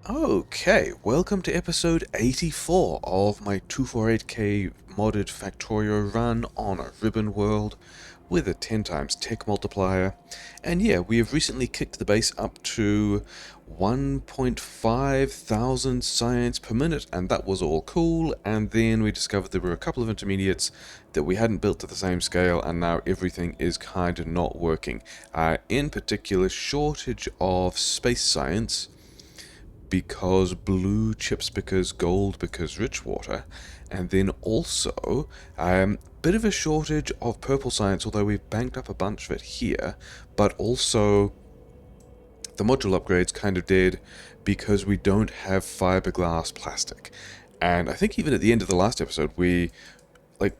Okay, welcome to episode 84 of my 248k modded Factorio run on a ribbon world with a 10 times tech multiplier. And yeah, we have recently kicked the base up to 1.5 thousand science per minute, and that was all cool. And then we discovered there were a couple of intermediates that we hadn't built to the same scale, and now everything is kind of not working. In particular, shortage of space science, because blue chips because gold because rich water, and then also bit of a shortage of purple science, although we've banked up a bunch of it here, but also the module upgrade's kind of dead because we don't have fiberglass plastic. And I think even at the end of the last episode we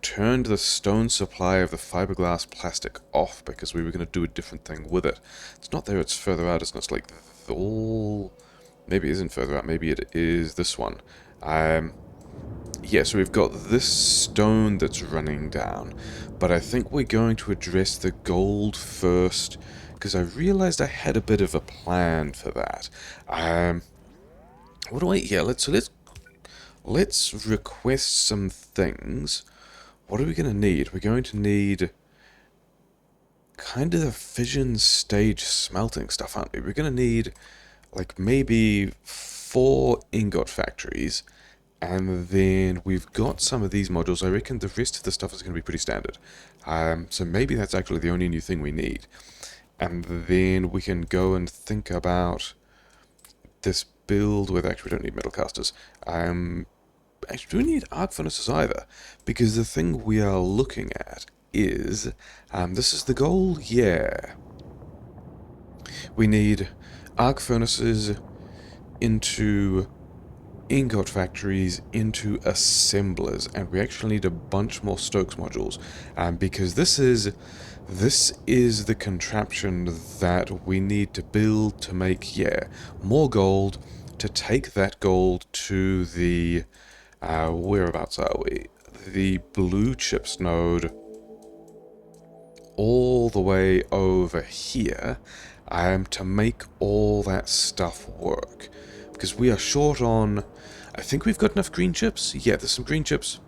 turned the stone supply of the fiberglass plastic off because we were going to do a different thing with it. It's not there, it's further out, isn't it? It's like all... Maybe it isn't further out, maybe it is this one. Yeah, so we've got this stone that's running down, but I think we're going to address the gold first, because I realized I had a bit of a plan for that. What do I... Yeah, let's request some things. What are we going to need? We're going to need kind of the fission stage smelting stuff, aren't we? We're going to need maybe 4 ingot factories, and then we've got some of these modules. I reckon the rest of the stuff is going to be pretty standard. So maybe that's actually the only new thing we need. And then we can go and think about this build with... Actually, we don't need metal casters. Actually, do we need arc furnaces either? Because the thing we are looking at is... this is the goal? Yeah. We need arc furnaces into ingot factories into assemblers, and we actually need a bunch more Stokes modules, because this is the contraption that we need to build to make, more gold, to take that gold to the whereabouts are we? The blue chips node all the way over here, to make all that stuff work. Because we are short on... I think we've got enough green chips. Yeah, there's some green chips.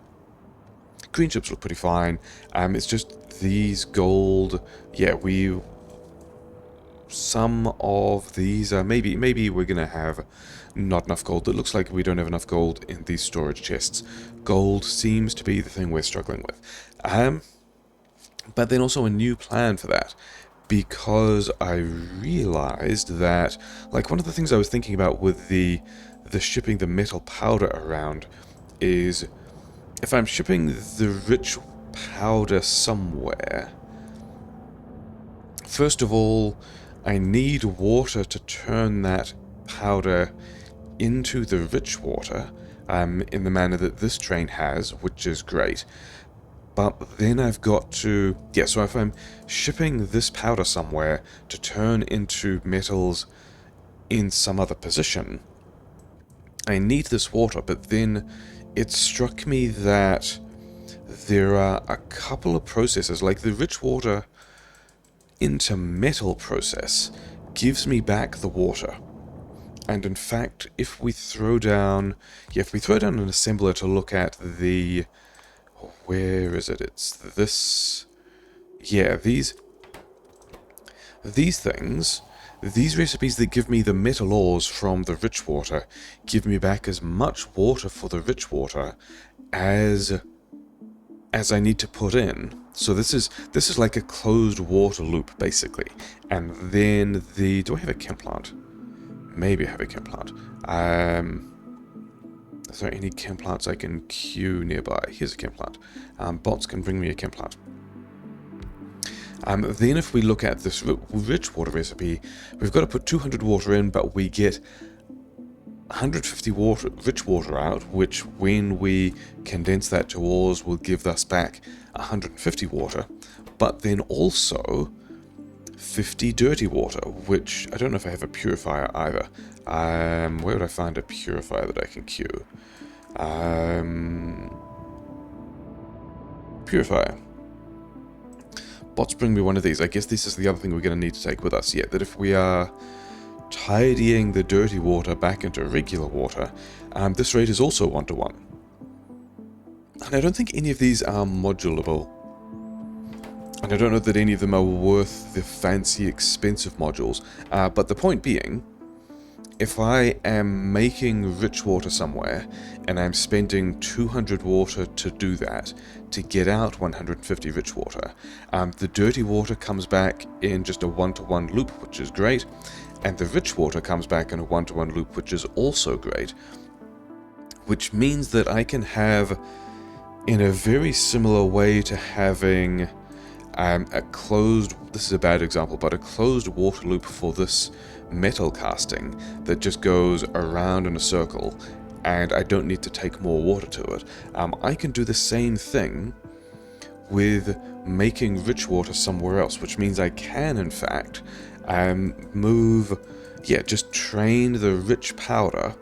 Green chips look pretty fine. It's just these gold... Yeah, some of these... maybe we're going to have not enough gold. It looks like we don't have enough gold in these storage chests. Gold seems to be the thing we're struggling with. But then also a new plan for that, because I realized that, one of the things I was thinking about with the shipping the metal powder around is, if I'm shipping the rich powder somewhere, first of all, I need water to turn that powder into the rich water, in the manner that this train has, which is great. But then I've got to... Yeah, so if I'm shipping this powder somewhere to turn into metals in some other position, I need this water. But then it struck me that there are a couple of processes, like the rich water into metal process gives me back the water. And in fact, if we throw down... Yeah, if we throw down an assembler to look at the... Where is it? It's this... Yeah, these things, these recipes that give me the metal ores from the rich water, give me back as much water for the rich water as I need to put in. So this is like a closed water loop, basically. And then the... Do I have a chem plant? Maybe I have a chem plant. Is there any chem plants I can queue nearby? Here's a chem plant. Bots can bring me a chem plant. Then if we look at this rich water recipe, we've got to put 200 water in, but we get 150 rich water out, which when we condense that to ores will give us back 150 water, but then also 50 dirty water, which I don't know if I have a purifier either. Where would I find a purifier that I can queue? Purifier. Bots bring me one of these. I guess this is the other thing we're going to need to take with us. Yeah, that if we are tidying the dirty water back into regular water, this rate is also 1-to-1. And I don't think any of these are modulable. And I don't know that any of them are worth the fancy, expensive modules. But the point being, if I am making rich water somewhere, and I'm spending 200 water to do that, to get out 150 rich water, the dirty water comes back in just a 1-to-1 loop, which is great, and the rich water comes back in a 1-to-1 loop, which is also great, which means that I can have, in a very similar way to having a closed, this is a bad example, but a closed water loop for this metal casting that just goes around in a circle, and I don't need to take more water to it. I can do the same thing with making rich water somewhere else, which means I can, in fact, just train the rich powder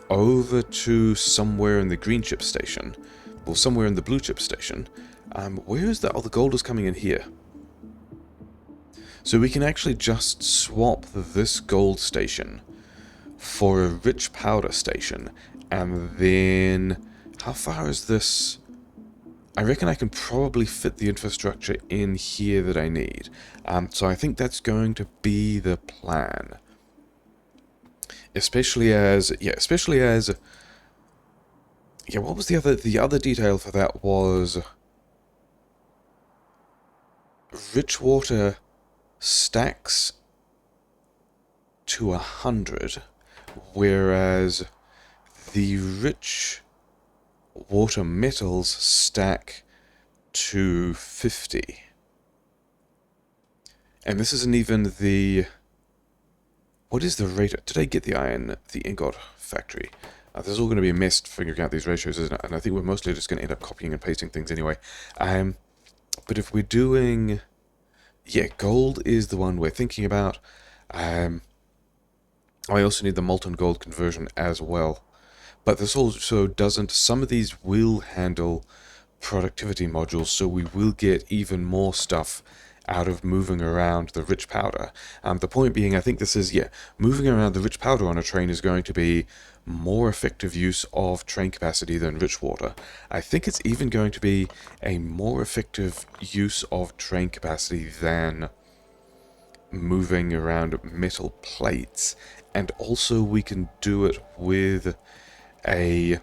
over to somewhere in the green chip station, or somewhere in the blue chip station. Where is that? Oh, the gold is coming in here. So we can actually just swap this gold station for a rich powder station, and then how far is this? I reckon I can probably fit the infrastructure in here that I need. So I think that's going to be the plan. Especially as what was the other detail for that was rich water stacks to 100, whereas the rich water metals stack to 50. And this isn't even the... What is the rate? Did I get the iron, the ingot factory? This is all going to be a mess figuring out these ratios, isn't it? And I think we're mostly just going to end up copying and pasting things anyway. But if we're doing... Yeah, gold is the one we're thinking about. I also need the molten gold conversion as well. But this also doesn't... Some of these will handle productivity modules, so we will get even more stuff out of moving around the rich powder. The point being, I think this is, moving around the rich powder on a train is going to be more effective use of train capacity than rich water. I think it's even going to be a more effective use of train capacity than moving around metal plates. And also we can do it with a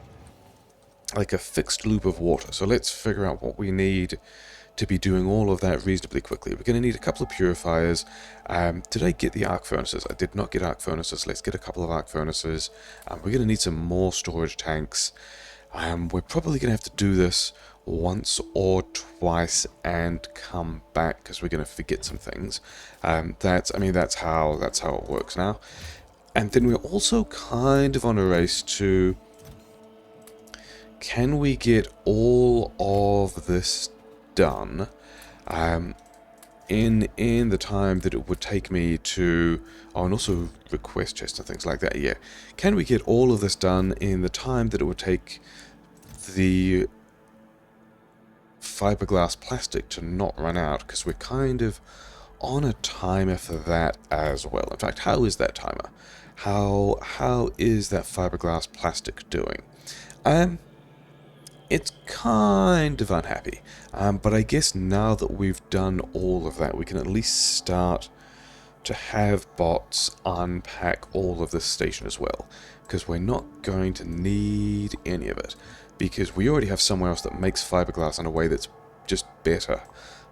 fixed loop of water. So let's figure out what we need to be doing all of that reasonably quickly. We're going to need a couple of purifiers. Did I get the arc furnaces? I did not get arc furnaces. Let's get a couple of arc furnaces. We're going to need some more storage tanks. We're probably going to have to do this once or twice and come back because we're going to forget some things. That's how it works now. And then we're also kind of on a race to... Can we get all of this done in the time that it would take me to... Oh, and also request chests and things like that, yeah. Can we get all of this done in the time that it would take the fiberglass plastic to not run out? Because we're kind of on a timer for that as well. In fact, how is that timer? How is that fiberglass plastic doing? It's kind of unhappy, but I guess now that we've done all of that, we can at least start to have bots unpack all of this station as well, because we're not going to need any of it, because we already have somewhere else that makes fiberglass in a way that's just better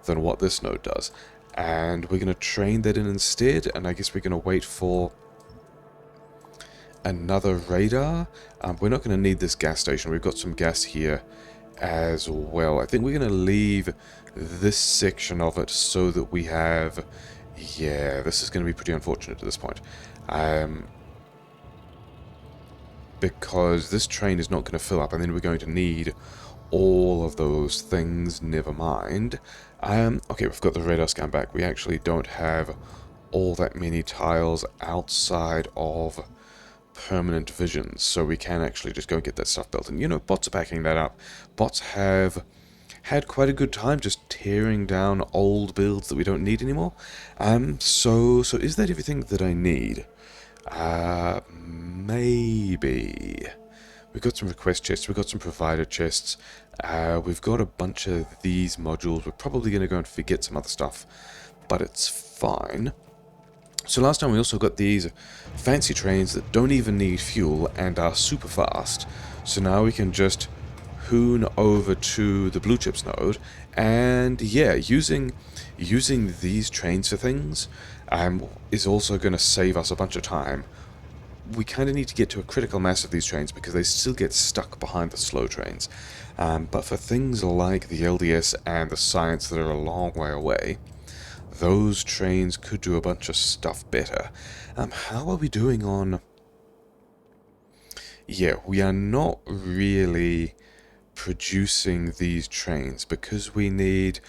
than what this node does, and we're going to train that in instead, and I guess we're going to wait for another radar. We're not going to need this gas station. We've got some gas here as well. I think we're going to leave this section of it so that we have... Yeah, this is going to be pretty unfortunate at this point. Because this train is not going to fill up, and then we're going to need all of those things. Never mind. Okay, we've got the radar scan back. We actually don't have all that many tiles outside of permanent visions, so we can actually just go get that stuff built. And you know, bots are backing that up. Bots have had quite a good time just tearing down old builds that we don't need anymore. So is that everything that I need? Maybe. We've got some request chests, we've got some provider chests, we've got a bunch of these modules. We're probably going to go and forget some other stuff, but it's fine. So last time we also got these fancy trains that don't even need fuel and are super fast. So now we can just hoon over to the blue chips node, and yeah, using these trains for things is also going to save us a bunch of time. We kind of need to get to a critical mass of these trains because they still get stuck behind the slow trains. But for things like the LDS and the science that are a long way away, those trains could do a bunch of stuff better. How are we doing on... Yeah, we are not really producing these trains because we need...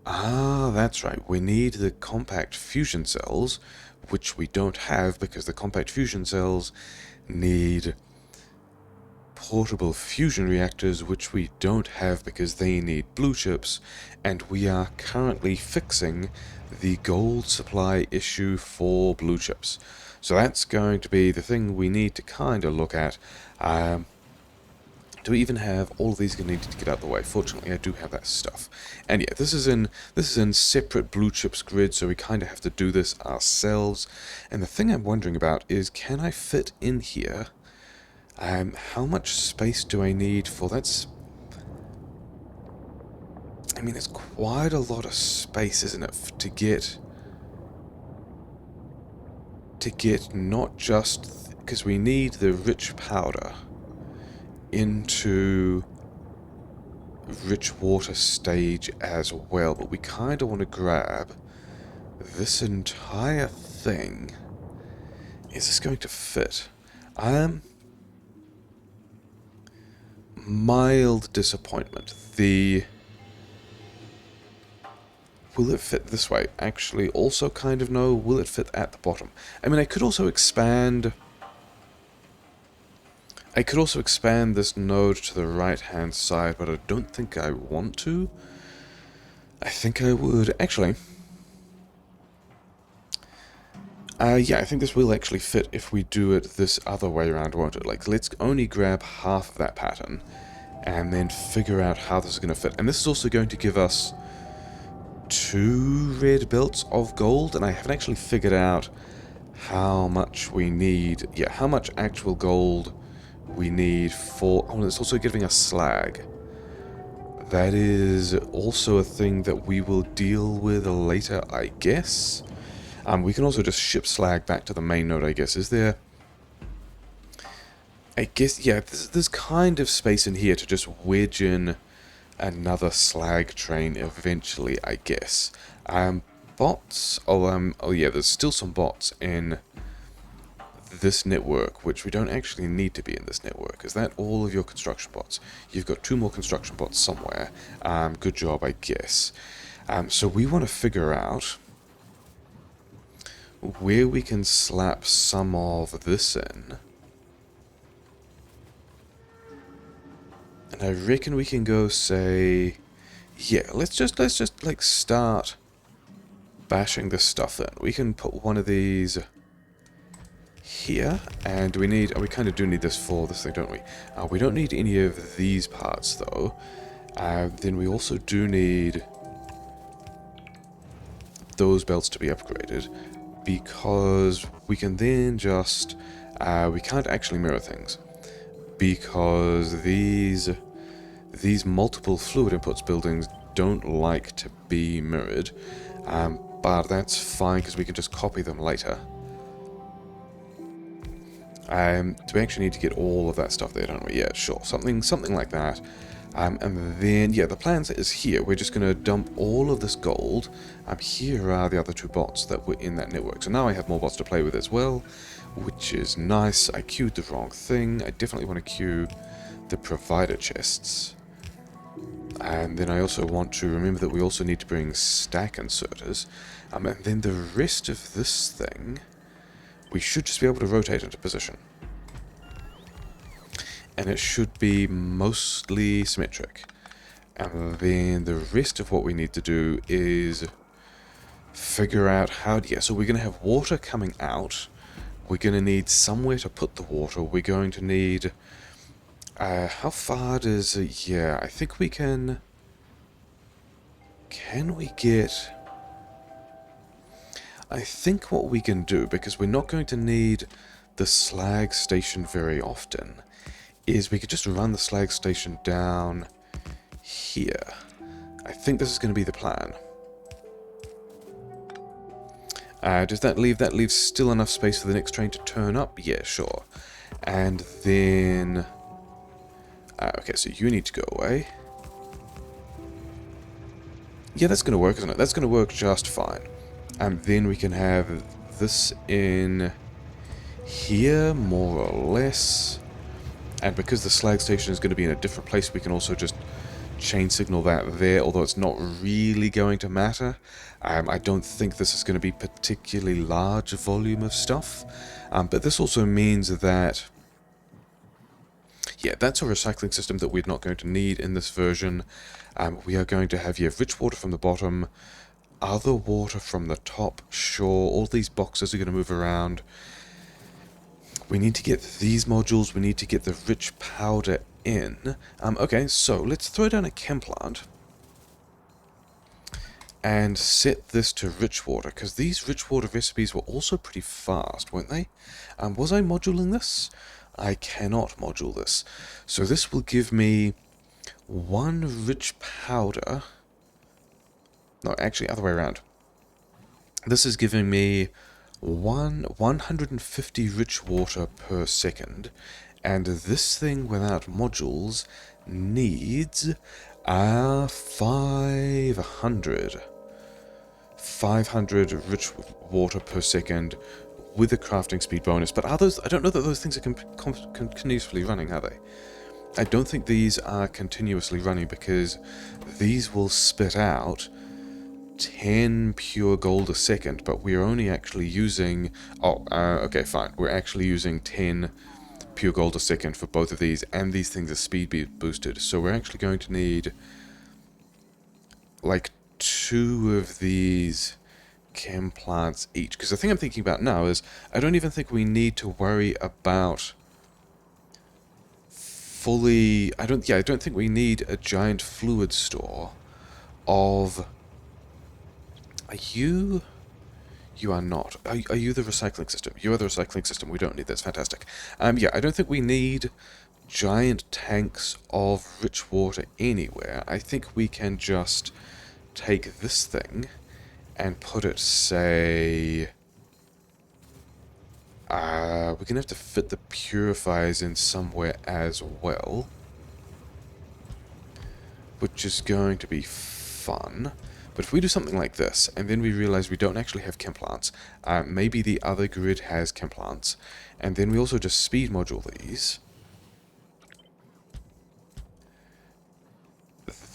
Ah, that's right, we need the compact fusion cells, which we don't have because the compact fusion cells need portable fusion reactors, which we don't have because they need blue chips, and we are currently fixing the gold supply issue for blue chips. So that's going to be the thing we need to kind of look at. Do we even have all of these needed to get out of the way? Fortunately, I do have that stuff. And yeah, this is in separate blue chips grid, so we kind of have to do this ourselves. And the thing I'm wondering about is, can I fit in here? How much space do I need for that's... I mean, it's quite a lot of space, isn't it, to get not just... because we need the rich powder into rich water stage as well, but we kind of want to grab this entire thing. Is this going to fit? Mild disappointment. Will it fit this way? Actually, also kind of no. Will it fit at the bottom? I mean, I could also expand this node to the right-hand side, but I don't think I want to. I think I would... Actually... yeah, I think this will actually fit if we do it this other way around, won't it? Like, let's only grab half of that pattern, and then figure out how this is going to fit. And this is also going to give us 2 red belts of gold, and I haven't actually figured out how much we need... Yeah, how much actual gold we need for... Oh, it's also giving us slag. That is also a thing that we will deal with later, I guess. We can also just ship slag back to the main node, I guess. Is there... I guess, yeah, there's kind of space in here to just wedge in another slag train eventually, I guess. Bots? Oh yeah, there's still some bots in this network, which we don't actually need to be in this network. Is that all of your construction bots? You've got 2 more construction bots somewhere. Good job, I guess. So we want to figure out where we can slap some of this in. And I reckon we can go say... Yeah, let's just like start bashing this stuff in. We can put one of these here, and we need... Oh, we kind of do need this for this thing, don't we? We don't need any of these parts, though. Then we also do need those belts to be upgraded, because we can then just... we can't actually mirror things, because these multiple fluid inputs buildings don't like to be mirrored, but that's fine because we can just copy them later. Do we actually need to get all of that stuff there, don't we? Yeah, sure, something like that. And then, yeah, the plan is here. We're just going to dump all of this gold. Here are the other 2 bots that were in that network. So now I have more bots to play with as well, which is nice. I queued the wrong thing. I definitely want to queue the provider chests. And then I also want to remember that we also need to bring stack inserters. And then the rest of this thing, we should just be able to rotate into position. And it should be mostly symmetric. And then the rest of what we need to do is figure out how to... Yeah, so we're going to have water coming out, We're going to need somewhere to put the water. We're going to need... how far does it... Yeah, I think we can... Can we get... I think what we can do, because we're not going to need the slag station very often, is we could just run the slag station down here. I think this is going to be the plan. Does that leave... That leaves still enough space for the next train to turn up? Yeah, sure. And then... okay, so you need to go away. Yeah, that's going to work, isn't it? That's going to work just fine. And then we can have this in here, more or less. And because the slag station is going to be in a different place, we can also just chain signal that there, although it's not really going to matter. I don't think this is going to be particularly large volume of stuff. But this also means that... Yeah, that's a recycling system that we're not going to need in this version. We are going to have, yeah, rich water from the bottom, other water from the top, sure. All these boxes are going to move around. We need to get these modules, we need to get the rich powder in. Okay, so let's throw down a chem plant and set this to rich water, because these rich water recipes were also pretty fast, weren't they? Was I moduling this? I cannot module this. So this will give me one rich powder. No, actually, other way around. This is giving me 150 rich water per second, and this thing without modules needs 500 rich water per second with a crafting speed bonus. But are those... I don't know that those things are continuously running, are they? I don't think these are continuously running, because these will spit out 10 pure gold a second, but we're only actually using... Oh, okay, fine. We're actually using 10 pure gold a second for both of these, and these things are speed boosted. So we're actually going to need like 2 of these chem plants each. Because the thing I'm thinking about now is I don't even think we need to worry about fully... I don't think we need a giant fluid store of... Are you... You are not. Are you the recycling system? You are the recycling system. We don't need this. Fantastic. Yeah, I don't think we need giant tanks of rich water anywhere. I think we can just take this thing and put it, say... we're going to have to fit the purifiers in somewhere as well, which is going to be fun. But if we do something like this, and then we realize we don't actually have chem plants, maybe the other grid has chem plants, and then we also just speed module these,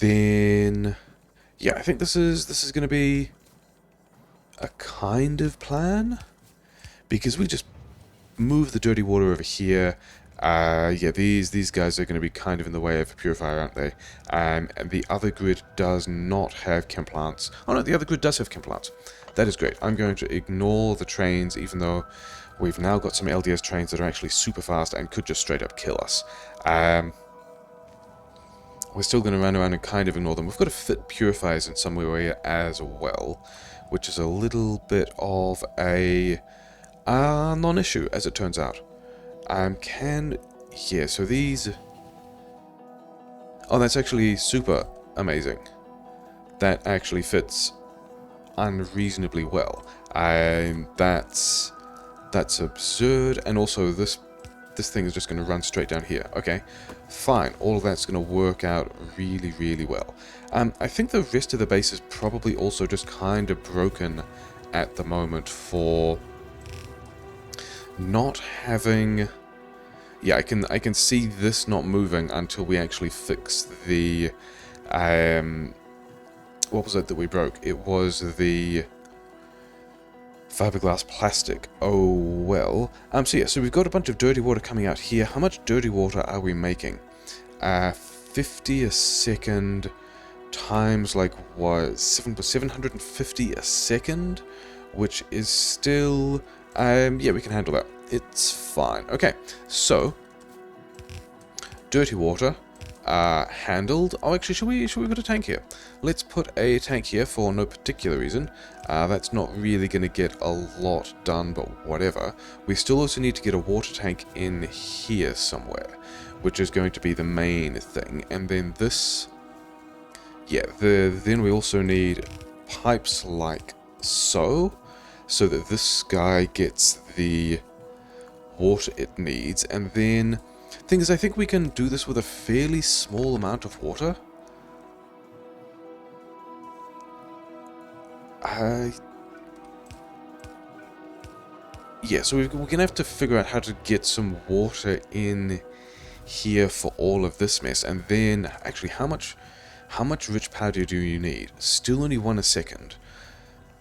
then... Yeah, I think this is going to be a kind of plan, because we just move the dirty water over here. Yeah, these guys are going to be kind of in the way of a purifier, aren't they? And the other grid does not have chem plants. Oh no, the other grid does have chem plants. That is great. I'm going to ignore the trains, even though we've now got some LDS trains that are actually super fast and could just straight up kill us. We're still going to run around and kind of ignore them. We've got to fit purifiers in some way as well, which is a little bit of a non-issue, as it turns out. Yeah, so these... Oh, that's actually super amazing. That actually fits unreasonably well. That's absurd, and also this thing is just going to run straight down here. Okay, fine. All of that's going to work out really, really well. I think the rest of the base is probably also just kind of broken at the moment for not having... Yeah, I can see this not moving until we actually fix the... what was it that we broke? It was the fiberglass plastic. Oh, well. So yeah, so we've got a bunch of dirty water coming out here. How much dirty water are we making? 50 a second times, like, what? 750 a second? Which is still... yeah, we can handle that. It's fine. Okay, so dirty water handled. Oh, actually, should we put a tank here? Let's put a tank here for no particular reason. That's not really going to get a lot done, but whatever. We still also need to get a water tank in here somewhere, which is going to be the main thing. And then this, yeah, then we also need pipes like so that this guy gets the water it needs. And then thing is, I think we can do this with a fairly small amount of water. Yeah, so we're going to have to figure out how to get some water in here for all of this mess. And then, actually, how much rich powder do you need? Still only 1 a second.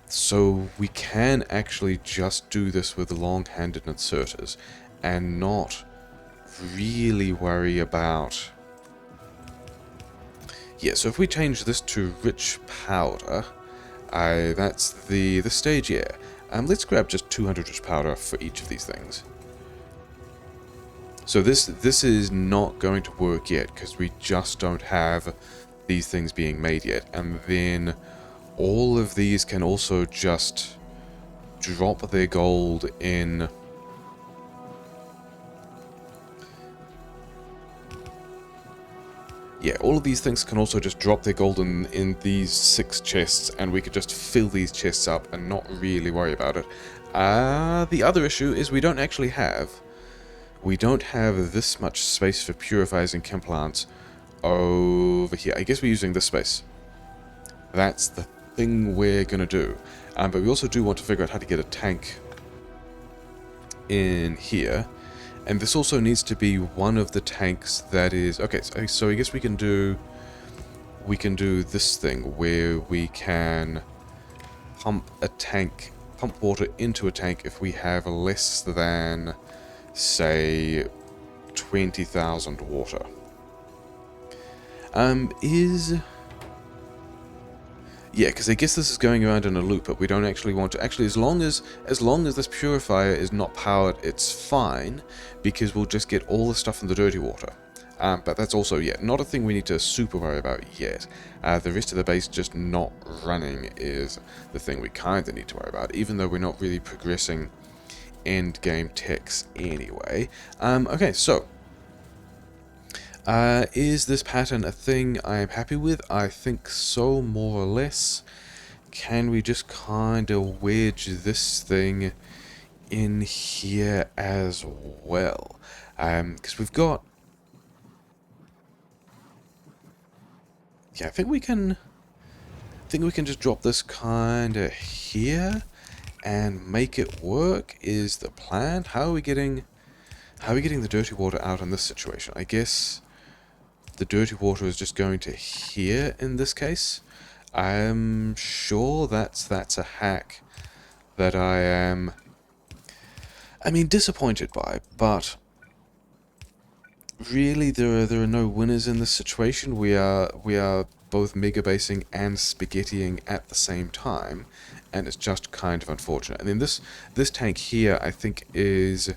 So we can actually just do this with long-handed inserters and not really worry about... Yeah, so if we change this to rich powder, that's the stage, yeah. Let's grab just 200 rich powder for each of these things. So this is not going to work yet, because we just don't have these things being made yet. And then all of these can also just drop their gold in... Yeah, all of these things can also just drop their gold in these 6 chests, and we could just fill these chests up and not really worry about it. The other issue is we don't actually have... We don't have this much space for purifiers and chem plants over here. I guess we're using this space. That's the thing we're going to do. But we also do want to figure out how to get a tank in here. And this also needs to be one of the tanks that is... Okay, so I guess we can do this thing where we can pump water into a tank if we have less than, say, 20,000 water. Yeah, because I guess this is going around in a loop, but we don't actually want to... Actually, as long as this purifier is not powered, it's fine, because we'll just get all the stuff from the dirty water. But that's also, yeah, not a thing we need to super worry about yet. The rest of the base just not running is the thing we kind of need to worry about, even though we're not really progressing end-game techs anyway. Okay, so... is this pattern a thing I am happy with? I think so, more or less. Can we just kind of wedge this thing in here as well? Because we've got... Yeah, I think we can just drop this kind of here and make it work is the plan. How are we getting the dirty water out in this situation? I guess the dirty water is just going to here in this case. I'm sure that's a hack that I am, disappointed by, but really there are no winners in this situation. We are both mega basing and spaghettiing at the same time, and it's just kind of unfortunate. And then this tank here, I think, is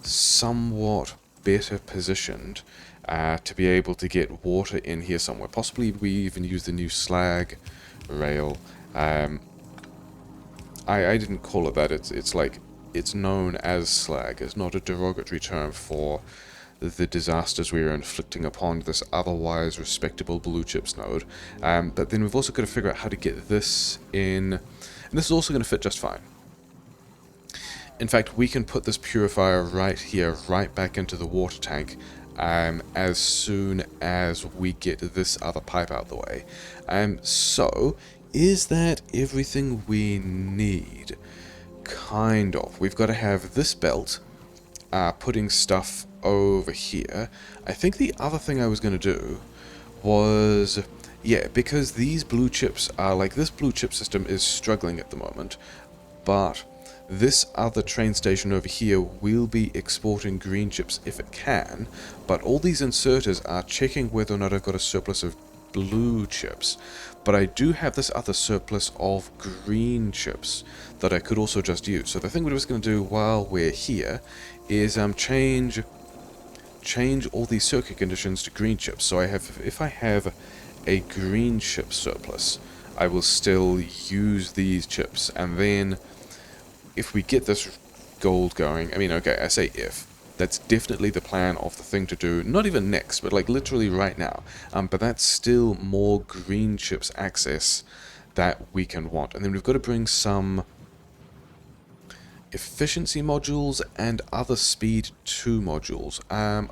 somewhat better positioned to be able to get water in here somewhere. Possibly we even use the new slag rail. I didn't call it that. It's known as slag. It's not a derogatory term for the disasters we are inflicting upon this otherwise respectable blue chips node. But then we've also got to figure out how to get this in, and this is also going to fit just fine. In fact, we can put this purifier right here, right back into the water tank, as soon as we get this other pipe out of the way. So, is that everything we need? Kind of. We've got to have this belt, putting stuff over here. I think the other thing I was going to do was... Yeah, because these blue chips are like... This blue chip system is struggling at the moment, but... This other train station over here will be exporting green chips if it can, but all these inserters are checking whether or not I've got a surplus of blue chips, but I do have this other surplus of green chips that I could also just use. So the thing we're just going to do while we're here is change all these circuit conditions to green chips. So if I have a green chip surplus, I will still use these chips, and then if we get this gold going, I mean, okay, I say if. That's definitely the plan of the thing to do, not even next, but like literally right now. But that's still more green chips access that we can want. And then we've got to bring some efficiency modules and other speed 2 modules.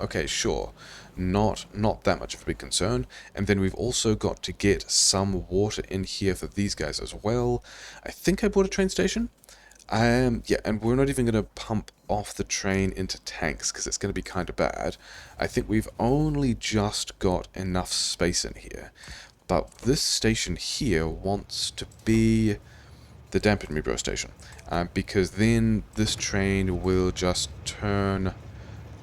Okay, sure. Not that much of a big concern. And then we've also got to get some water in here for these guys as well. I think I bought a train station. Yeah, and we're not even going to pump off the train into tanks because it's going to be kind of bad. I think we've only just got enough space in here. But this station here wants to be the Dampen Me Bro station, because then this train will just turn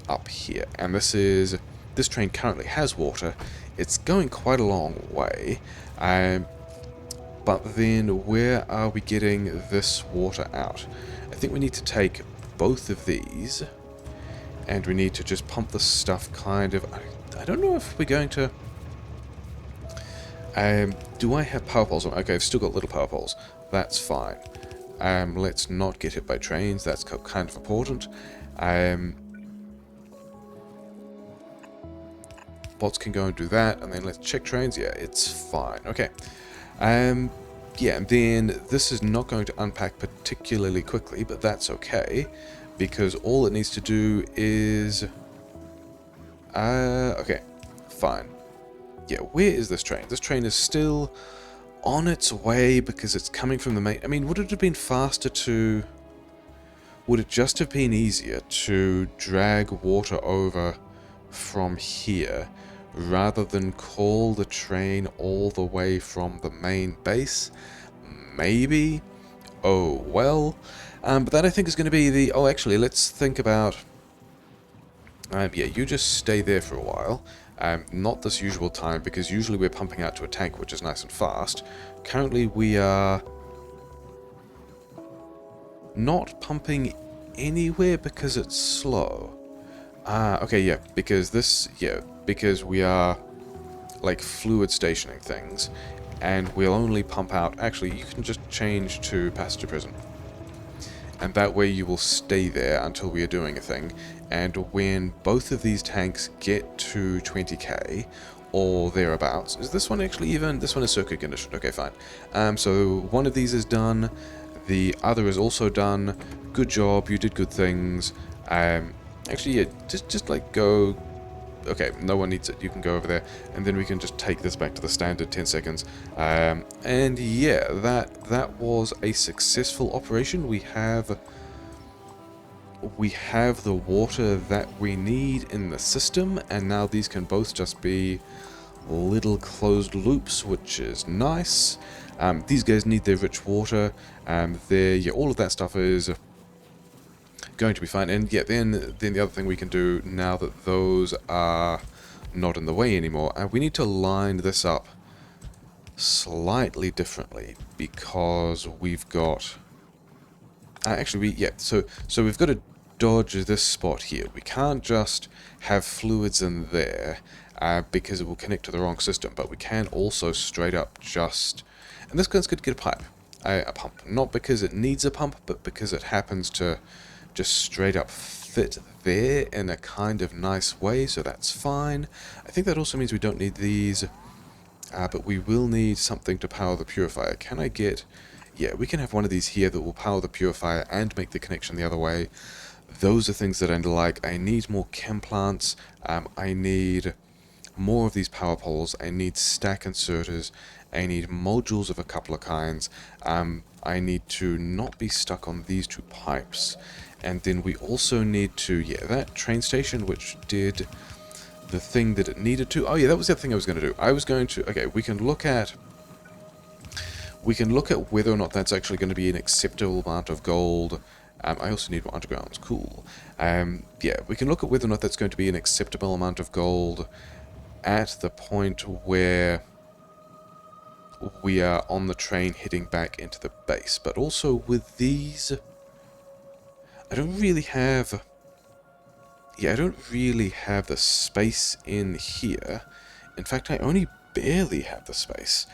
up here. And this train currently has water. It's going quite a long way. But then where are we getting this water out? I think we need to take both of these, and we need to just pump the stuff kind of... I don't know if we're going to... do I have power poles on? Okay, I've still got little power poles. That's fine. Let's not get hit by trains. That's kind of important. Bots can go and do that, and then let's check trains. Yeah, it's fine. Okay. Yeah, and then this is not going to unpack particularly quickly, but that's okay, because all it needs to do is... okay, fine. Yeah, where is this train? This train is still on its way because it's coming from the main... I mean, would it have been faster to... Would it just have been easier to drag water over from here rather than call the train all the way from the main base? Maybe. Oh, well. But that I think is going to be the... Oh, actually, let's think about... yeah, you just stay there for a while. Not this usual time, because usually we're pumping out to a tank, which is nice and fast. Currently, we are not pumping anywhere because it's slow. Okay, yeah, because this... Yeah, because we are, like, fluid stationing things, and we'll only pump out... Actually, you can just change to passenger prison. And that way you will stay there until we are doing a thing, and when both of these tanks get to 20k, or thereabouts... Is this one actually even... This one is circuit conditioned. Okay, fine. So one of these is done, the other is also done. Good job, you did good things. Actually, yeah, just like go... Okay, no one needs it. You can go over there, and then we can just take this back to the standard 10 seconds. And yeah, that was a successful operation. We have the water that we need in the system, and now these can both just be little closed loops, which is nice. These guys need their rich water. Yeah, all of that stuff is going to be fine. And yeah, then the other thing we can do now that those are not in the way anymore, we need to line this up slightly differently, because we've got so we've got to dodge this spot here. We can't just have fluids in there because it will connect to the wrong system, but we can also straight up just... And this guy's good to get a pump, not because it needs a pump, but because it happens to just straight up fit there in a kind of nice way, so that's fine. I think that also means we don't need these, but we will need something to power the purifier. Can I get... Yeah, we can have one of these here that will power the purifier and make the connection the other way. Those are things that I like. I need more chem plants. I need more of these power poles. I need stack inserters. I need modules of a couple of kinds. I need to not be stuck on these two pipes. And then we also need to, yeah, that train station, which did the thing that it needed to. Oh yeah, that was the other thing I was going to do. I was going to, okay, we can look at whether or not that's actually going to be an acceptable amount of gold. I also need more undergrounds, cool. Yeah, we can look at whether or not that's going to be an acceptable amount of gold at the point where we are on the train heading back into the base. But also with these, I don't really have... Yeah, I don't really have the space in here. In fact, I only barely have the space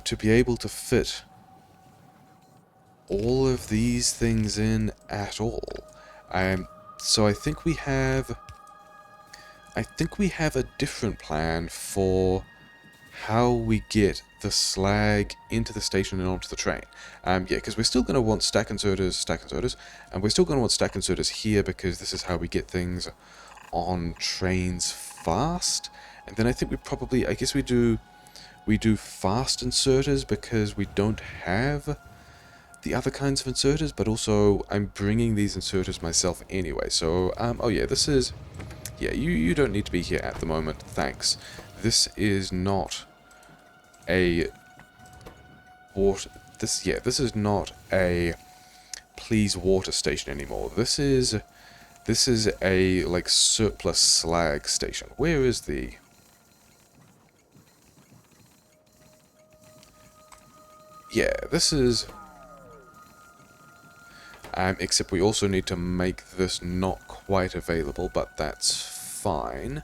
to be able to fit all of these things in at all. So I think we have a different plan for how we get the slag into the station and onto the train. Yeah, because we're still going to want stack inserters, and we're still going to want stack inserters here because this is how we get things on trains fast. And then I think I guess we do fast inserters because we don't have the other kinds of inserters, but also I'm bringing these inserters myself anyway. So, oh yeah, this is... Yeah, you don't need to be here at the moment, thanks. This is not a water... This is not a please water station anymore. This is a, like, surplus slag station. Where is the... Yeah, this is... except we also need to make this not quite available, but that's fine.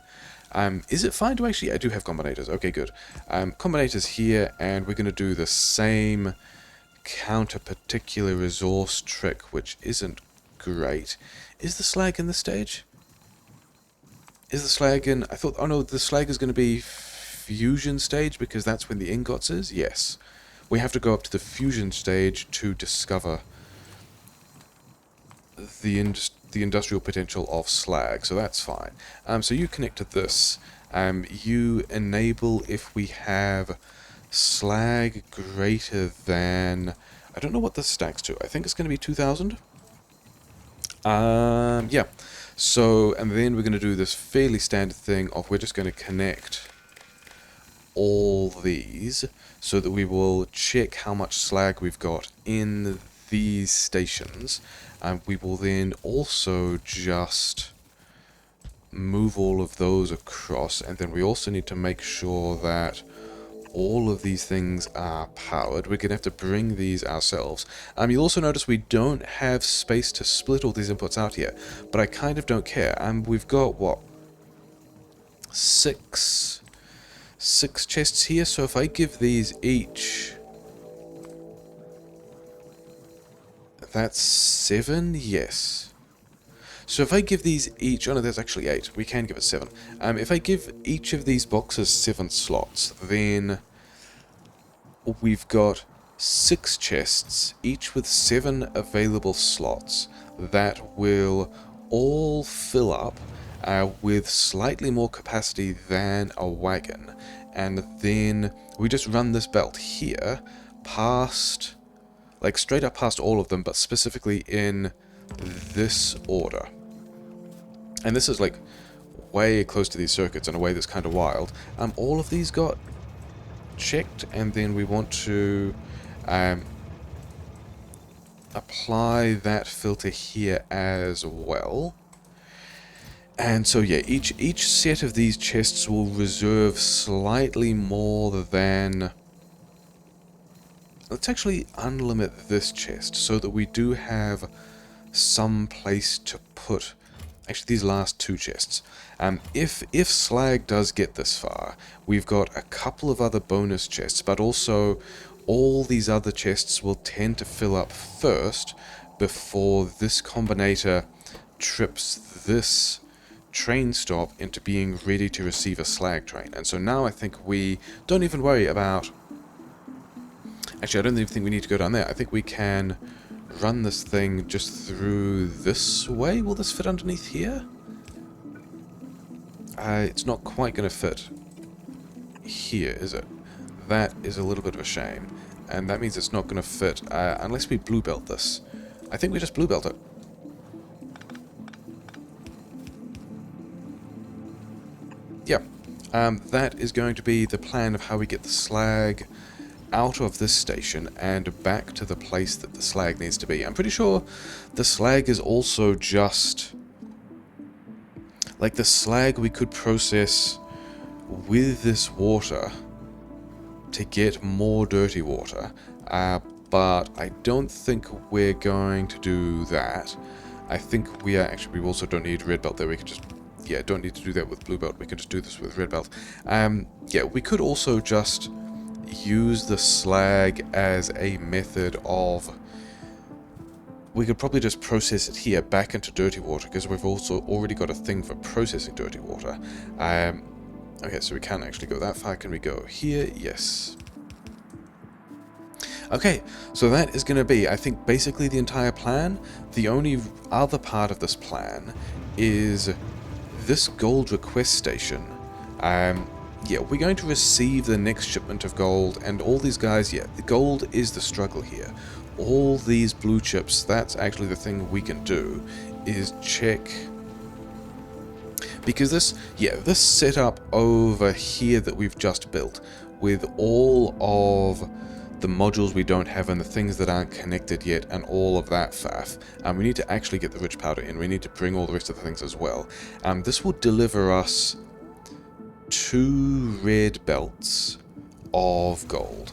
Is it fine to actually... I do have combinators. Okay, good. Combinators here, and we're going to do the same counter-particular resource trick, which isn't great. Is the slag in the stage? Is the slag in... I thought... Oh no, the slag is going to be fusion stage, because that's when the ingots is? Yes. We have to go up to the fusion stage to discover the industrial potential of slag, so that's fine. So you connect to this. You enable if we have slag greater than... I don't know what this stacks to. I think it's going to be 2,000. Yeah. So, and then we're going to do this fairly standard thing of we're just going to connect all these so that we will check how much slag we've got in these stations, and we will then also just move all of those across, and then we also need to make sure that all of these things are powered. We're going to have to bring these ourselves. You'll also notice we don't have space to split all these inputs out here, but I kind of don't care. We've got, what, six chests here, so if I give these each... That's 7? Yes. So if I give these each... Oh no, there's actually 8. We can give it 7. If I give each of these boxes 7 slots, then we've got 6 chests, each with 7 available slots, that will all fill up with slightly more capacity than a wagon. And then we just run this belt here past... like straight up past all of them, but specifically in this order. And this is like way close to these circuits in a way that's kind of wild. All of these got checked, and then we want to apply that filter here as well. And so yeah, each set of these chests will reserve slightly more than... Let's actually unlimit this chest so that we do have some place to put... Actually, these last 2 chests. If slag does get this far, we've got a couple of other bonus chests, but also all these other chests will tend to fill up first before this combinator trips this train stop into being ready to receive a slag train. And so now I think we don't even worry about... Actually, I don't even think we need to go down there. I think we can run this thing just through this way. Will this fit underneath here? It's not quite going to fit here, is it? That is a little bit of a shame. And that means it's not going to fit unless we blue belt this. I think we just blue belt it. Yeah. That is going to be the plan of how we get the slag out of this station and back to the place that the slag needs to be. I'm pretty sure the slag is also just... like the slag we could process with this water to get more dirty water, but I don't think we're going to do that. I think we also don't need red belt there. We could just, yeah, don't need to do that with blue belt. We could just do this with red belt. Yeah, we could also just use the slag as a method of... We could probably just process it here back into dirty water, because we've also already got a thing for processing dirty water. Okay, so we can't actually go that far. Can we go here? Yes. Okay, so that is going to be, I think, basically the entire plan. The only other part of this plan is this gold request station. Yeah, we're going to receive the next shipment of gold, and all these guys, yeah, the gold is the struggle here. All these blue chips, that's actually the thing we can do, is check... Because this setup over here that we've just built, with all of the modules we don't have and the things that aren't connected yet and all of that faff, we need to actually get the rich powder in. We need to bring all the rest of the things as well. This will deliver us 2 red belts of gold.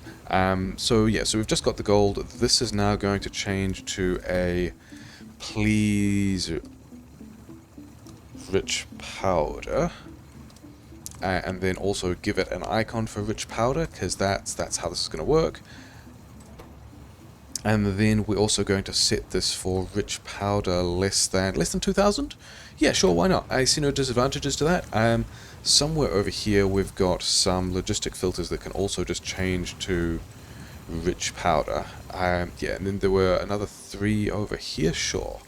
So yeah, so we've just got the gold. This is now going to change to a please rich powder, and then also give it an icon for rich powder, because that's how this is going to work. And then we're also going to set this for rich powder less than 2,000. Yeah, sure, why not? I see no disadvantages to that. Somewhere over here we've got some logistic filters that can also just change to rich powder. Yeah, and then there were another 3 over here, sure.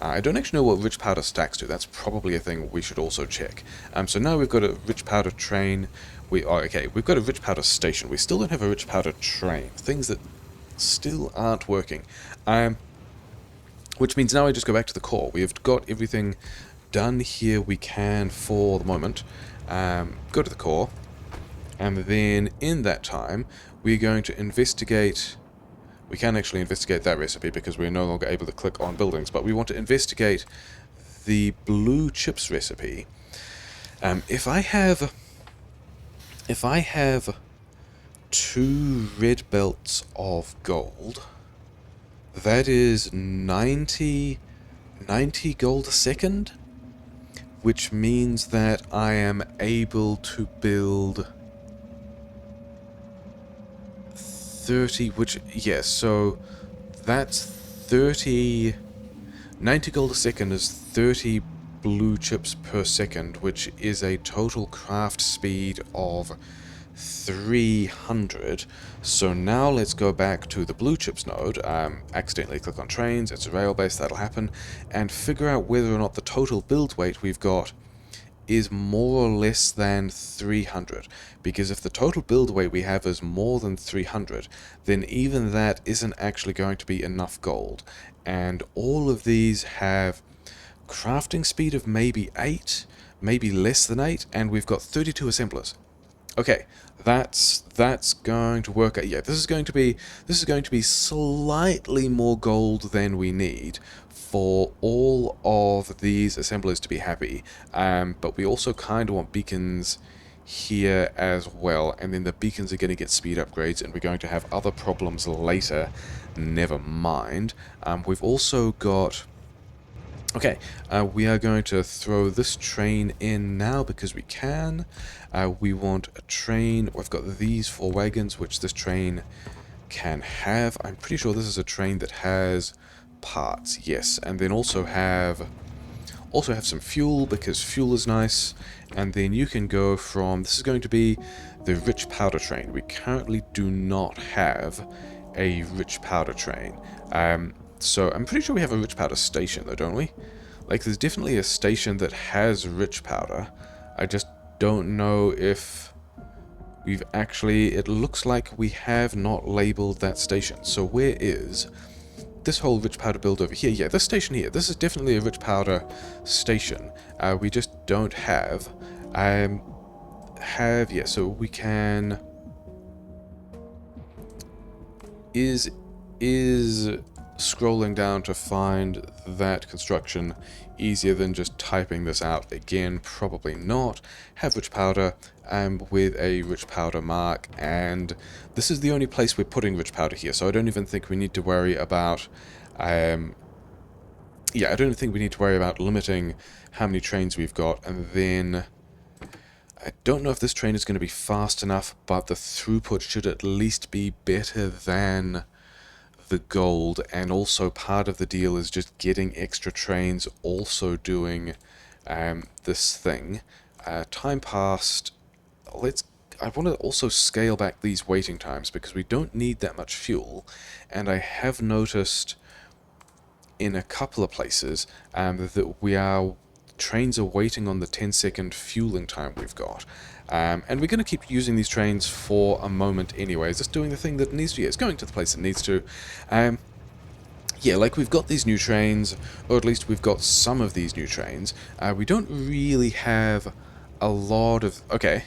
I don't actually know what rich powder stacks to. That's probably a thing we should also check. So now we've got a rich powder train. We've got a rich powder station. We still don't have a rich powder train. Things that still aren't working. Which means now I just go back to the core. We have got everything done here we can for the moment. Go to the core. And then in that time, we're going to investigate... We can actually investigate that recipe because we're no longer able to click on buildings, but we want to investigate the blue chips recipe. If I have 2 red belts of gold, that is 90 gold a second, which means that I am able to build 30, which, yes, so that's 30, 90 gold a second is 30 blue chips per second, which is a total craft speed of 300. So now let's go back to the blue chips node, accidentally click on trains, it's a rail base, that'll happen, and figure out whether or not the total build weight we've got is more or less than 300, because if the total build weight we have is more than 300, then even that isn't actually going to be enough gold. And all of these have crafting speed of maybe 8, maybe less than 8, and we've got 32 assemblers. Okay, that's going to work out. Yeah, this is going to be slightly more gold than we need for all of these assemblers to be happy. But we also kind of want beacons here as well, and then the beacons are going to get speed upgrades, and we're going to have other problems later. Never mind. We've also got... Okay, we are going to throw this train in now because we can. We want a train. We've got these 4 wagons, which this train can have. I'm pretty sure this is a train that has parts, yes. And then also have some fuel, because fuel is nice. And then you can go from... This is going to be the rich powder train. We currently do not have a rich powder train. So I'm pretty sure we have a rich powder station though, don't we? Like, there's definitely a station that has rich powder. I just don't know if we've actually... It looks like we have not labeled that station. So where is this whole rich powder build over here? Yeah, this station here. This is definitely a rich powder station. We just don't have... Yeah, so we can... Is scrolling down to find that construction easier than just typing this out? Again, probably not. Have rich powder with a rich powder mark, and this is the only place we're putting rich powder here, so I don't even think we need to worry about yeah, I don't think we need to worry about limiting how many trains we've got. And then I don't know if this train is going to be fast enough, but the throughput should at least be better than the gold. And also part of the deal is just getting extra trains also doing this thing. Time passed. I want to also scale back these waiting times because we don't need that much fuel. And I have noticed in a couple of places that trains are waiting on the 10-second fueling time we've got. And we're going to keep using these trains for a moment anyways. It's doing the thing that it needs to do. It's going to the place it needs to. Yeah, like we've got these new trains, or at least we've got some of these new trains. We don't really have a lot of... Okay.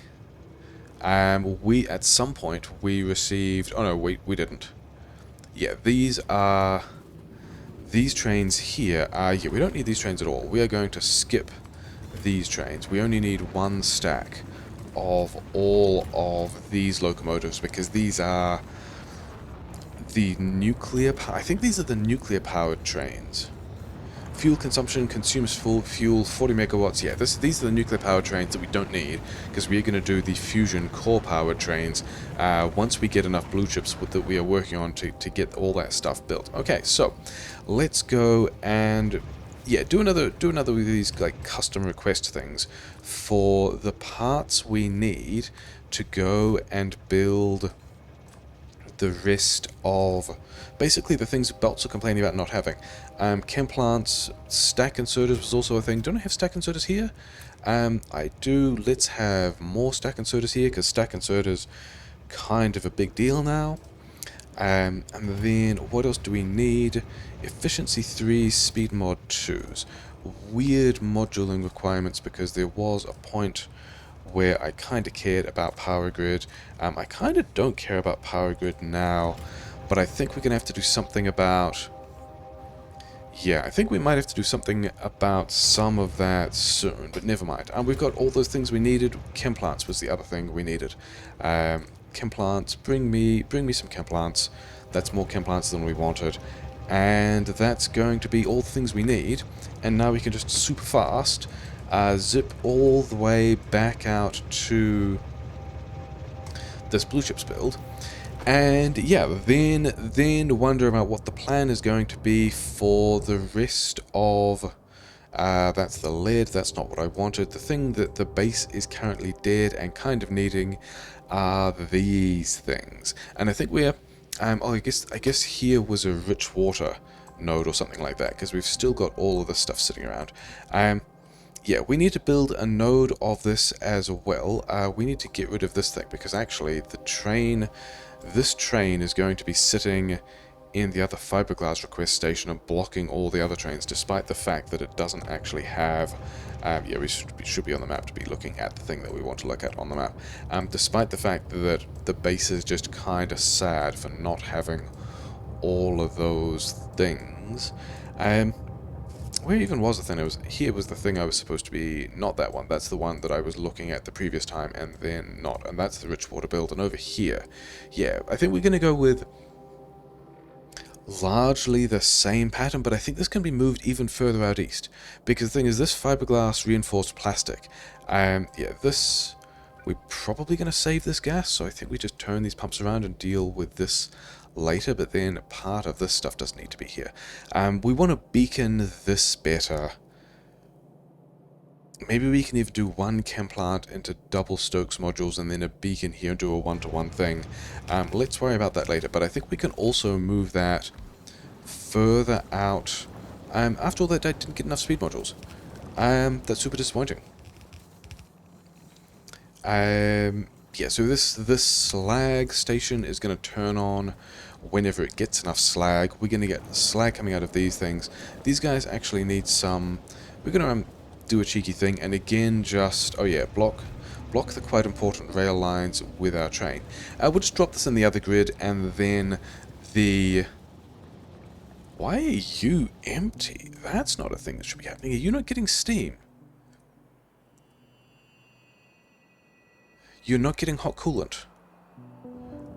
At some point, we received... Oh no, we didn't. Yeah, these are... These trains here, yeah, we don't need these trains at all. We are going to skip these trains. We only need one stack of all of these locomotives because these are the nuclear... I think these are the nuclear-powered trains. Fuel consumption consumes full fuel 40 megawatts. Yeah, these are the nuclear-powered trains that we don't need because we're going to do the fusion core-powered trains once we get enough blue chips that we are working on to get all that stuff built. Okay, so let's go and yeah, do another of these like custom request things for the parts we need to go and build the rest of basically the things that belts are complaining about not having. Chem plants, stack inserters was also a thing. Don't I have stack inserters here? I do. Let's have more stack inserters here because stack inserters kind of a big deal now. And then what else do we need? Efficiency 3, speed mod 2s. Weird moduling requirements because there was a point where I kind of cared about power grid. I kind of don't care about power grid now, but I think we're going to have to do something about... Yeah, I think we might have to do something about some of that soon, but never mind. And we've got all those things we needed. Chem plants was the other thing we needed. Chem plants, bring me some chem plants. That's more chem plants than we wanted. And that's going to be all the things we need. And now we can just super fast zip all the way back out to this blue chips build. And yeah, then wonder about what the plan is going to be for the rest of... that's the lead, that's not what I wanted. The thing that the base is currently dead and kind of needing are these things. And I think we're... oh, I guess here was a rich water node or something like that, because we've still got all of this stuff sitting around. Yeah, we need to build a node of this as well. We need to get rid of this thing, because actually this train is going to be sitting in the other Fibreglass request station and blocking all the other trains, despite the fact that it doesn't actually have... yeah, we should be on the map to be looking at the thing that we want to look at on the map. Despite the fact that the base is just kind of sad for not having all of those things. Where even was the thing? Here was the thing I was supposed to be... Not that one. That's the one that I was looking at the previous time and then not. And that's the rich water build. And over here, yeah, I think we're going to go with largely the same pattern, but I think this can be moved even further out east. Because the thing is, this fiberglass reinforced plastic. Yeah, this... We're probably going to save this gas, so I think we just turn these pumps around and deal with this later, but then part of this stuff does need to be here. We want to beacon this better. Maybe we can even do one chem plant into double Stokes modules and then a beacon here and do a one-to-one thing. Let's worry about that later, but I think we can also move that further out. After all that, I didn't get enough speed modules. That's super disappointing. Yeah, so this slag station is going to turn on whenever it gets enough slag. We're going to get slag coming out of these things. These guys actually need some... We're going to do a cheeky thing, and again just... Oh yeah, block the quite important rail lines with our train. We'll just drop this in the other grid, and then the Why are you empty? That's not a thing that should be happening. Are you not getting steam? You're not getting hot coolant.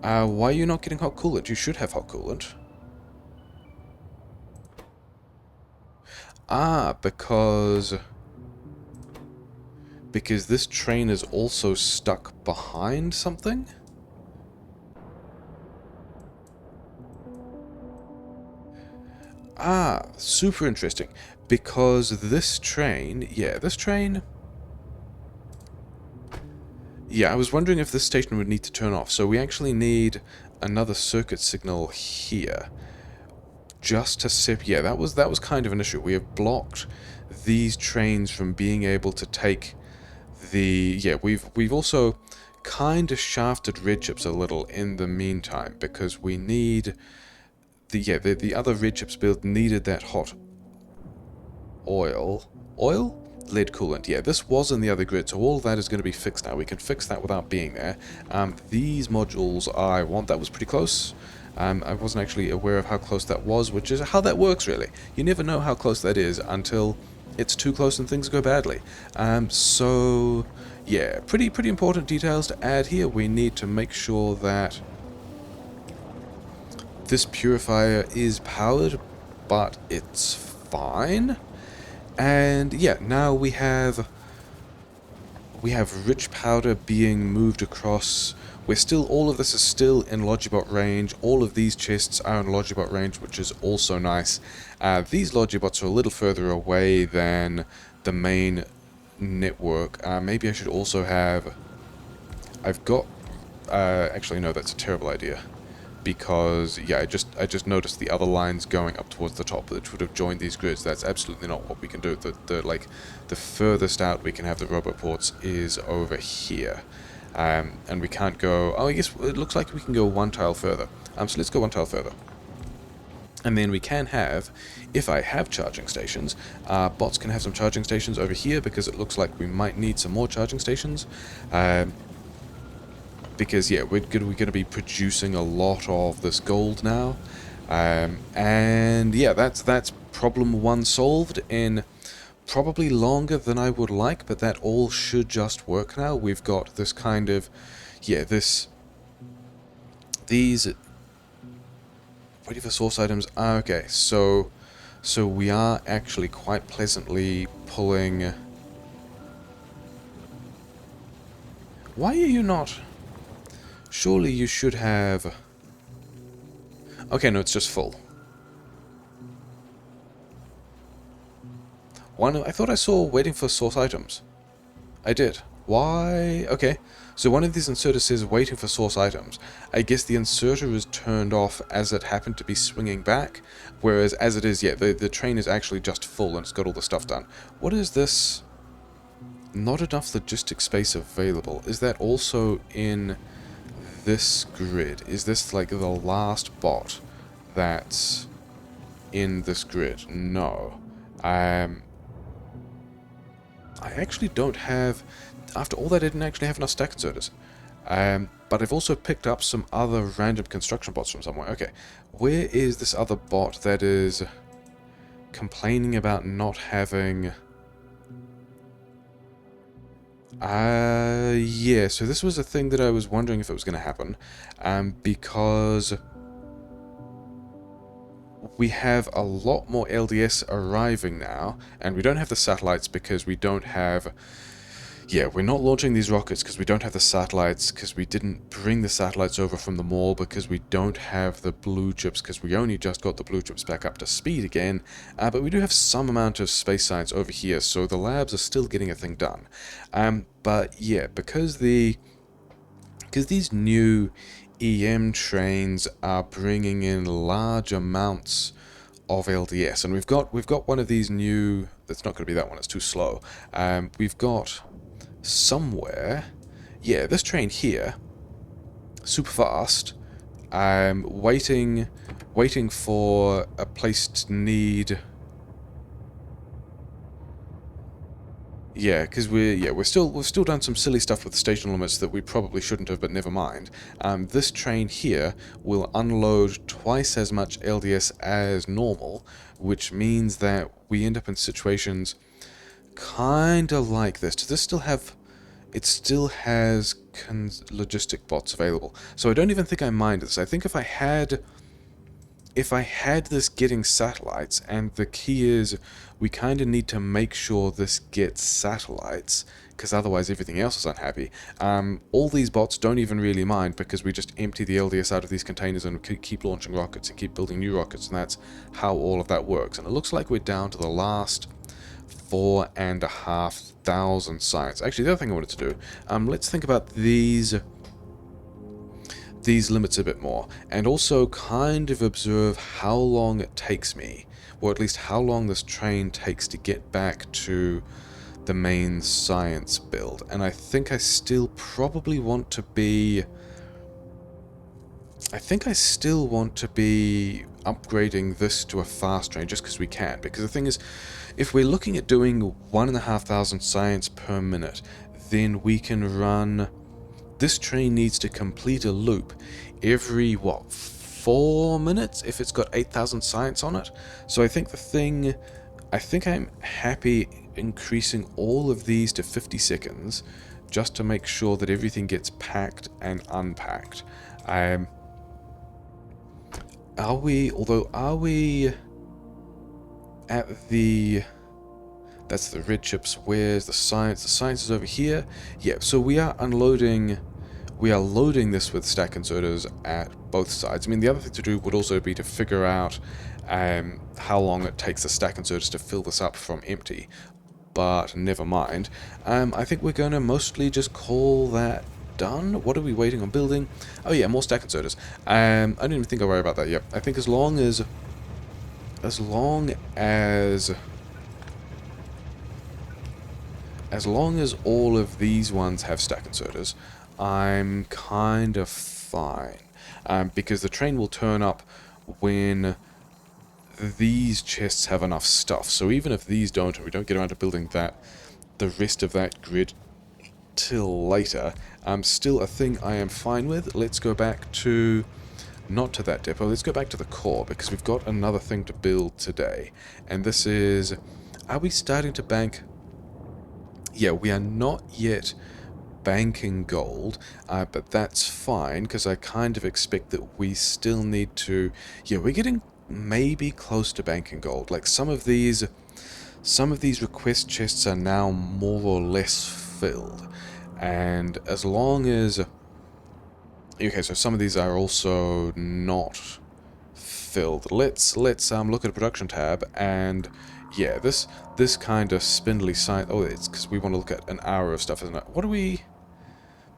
Why are you not getting hot coolant? You should have hot coolant. Because this train is also stuck behind something? Super interesting. Because this train... Yeah, this train... Yeah, I was wondering if this station would need to turn off. So we actually need another circuit signal here. Just to yeah, that was kind of an issue. We have blocked these trains from being able to take the... Yeah, we've also kind of shafted red chips a little in the meantime, because we need... The other red chips build needed that hot oil? Lead coolant. Yeah, this was in the other grid, so all of that is going to be fixed now. We can fix that without being there. These modules I want... That was pretty close. I wasn't actually aware of how close that was, which is how that works, really. You never know how close that is until it's too close and things go badly. So, yeah, pretty important details to add here. We need to make sure that this purifier is powered, but it's fine. And yeah, now we have rich powder being moved across. All of this is still in Logibot range. All of these chests are in Logibot range, which is also nice. These Logibots are a little further away than the main network. Maybe I should also have... actually, no, that's a terrible idea. Because, yeah, I just noticed the other lines going up towards the top, which would have joined these grids. That's absolutely not what we can do. The furthest out we can have the robot ports is over here. And we can't go... Oh, I guess it looks like we can go one tile further. So let's go one tile further. And then we can have, if I have charging stations, bots can have some charging stations over here, because it looks like we might need some more charging stations. Because, yeah, we're going to be producing a lot of this gold now. And, yeah, that's problem one solved in probably longer than I would like, but that all should just work now. We've got this kind of... Yeah, these... Waiting for source items. Okay, so we are actually quite pleasantly pulling... Why are you not... Surely you should have... Okay, no, it's just full. I thought I saw waiting for source items. I did. Why? Okay. So one of these inserters says waiting for source items. I guess the inserter is turned off as it happened to be swinging back. Whereas as it is, yeah, the train is actually just full and it's got all the stuff done. What is this? Not enough logistic space available. Is that also in... this grid? Is this like the last bot that's in this grid? No. I actually don't have... After all that, I didn't actually have enough stack inserters. But I've also picked up some other random construction bots from somewhere. Okay, where is this other bot that is complaining about not having... yeah, so this was a thing that I was wondering if it was going to happen, because we have a lot more LDS arriving now, and we don't have the satellites because we don't have... Yeah, we're not launching these rockets because we don't have the satellites, because we didn't bring the satellites over from the mall, because we don't have the blue chips, because we only just got the blue chips back up to speed again, but we do have some amount of space science over here, so the labs are still getting a thing done. But yeah, because these new EM trains are bringing in large amounts of LDS, and we've got one of these new... That's not going to be that one, it's too slow. We've got... somewhere, yeah, this train here, super fast, waiting for a place to need... Yeah, because we've still done some silly stuff with station limits that we probably shouldn't have, but never mind. This train here will unload twice as much LDS as normal, which means that we end up in situations kind of like this. Does this still have... It still has logistic bots available. So I don't even think I mind this. I think if I had this getting satellites, and the key is we kind of need to make sure this gets satellites, because otherwise everything else is unhappy. All these bots don't even really mind, because we just empty the LDS out of these containers and keep launching rockets and keep building new rockets, and that's how all of that works. And it looks like we're down to the last 4,500 science. Actually, the other thing I wanted to do, let's think about these limits a bit more, and also kind of observe how long it takes me, or at least how long this train takes to get back to the main science build. And I think I still probably want to be... I think I still want to be upgrading this to a fast train just because we can. Because the thing is, if we're looking at doing 1,500 science per minute, then we can run... This train needs to complete a loop every, what, 4 minutes if it's got 8,000 science on it? So I think I'm happy increasing all of these to 50 seconds just to make sure that everything gets packed and unpacked. Are we at the... That's the red chips. Where's the science? The science is over here. Yeah, so we are loading this with stack inserters at both sides. I mean, the other thing to do would also be to figure out how long it takes the stack inserters to fill this up from empty. But never mind. I think we're going to mostly just call that done. What are we waiting on building? Oh yeah, more stack inserters. I don't even think I'll worry about that yet. I think as long as all of these ones have stack inserters, I'm kind of fine. Because the train will turn up when these chests have enough stuff. So even if these don't, and we don't get around to building the rest of that grid till later, still a thing I am fine with. Let's go back to... Not to that depot, let's go back to the core, because we've got another thing to build today. And this is... Are we starting to bank... Yeah, we are not yet banking gold, but that's fine, because I kind of expect that we still need to... Yeah, we're getting maybe close to banking gold. Like, some of these request chests are now more or less filled. And as long as... Okay, so some of these are also not filled. Let's look at a production tab, and yeah, this kind of spindly science... Oh, it's because we want to look at an hour of stuff, isn't it? What do we...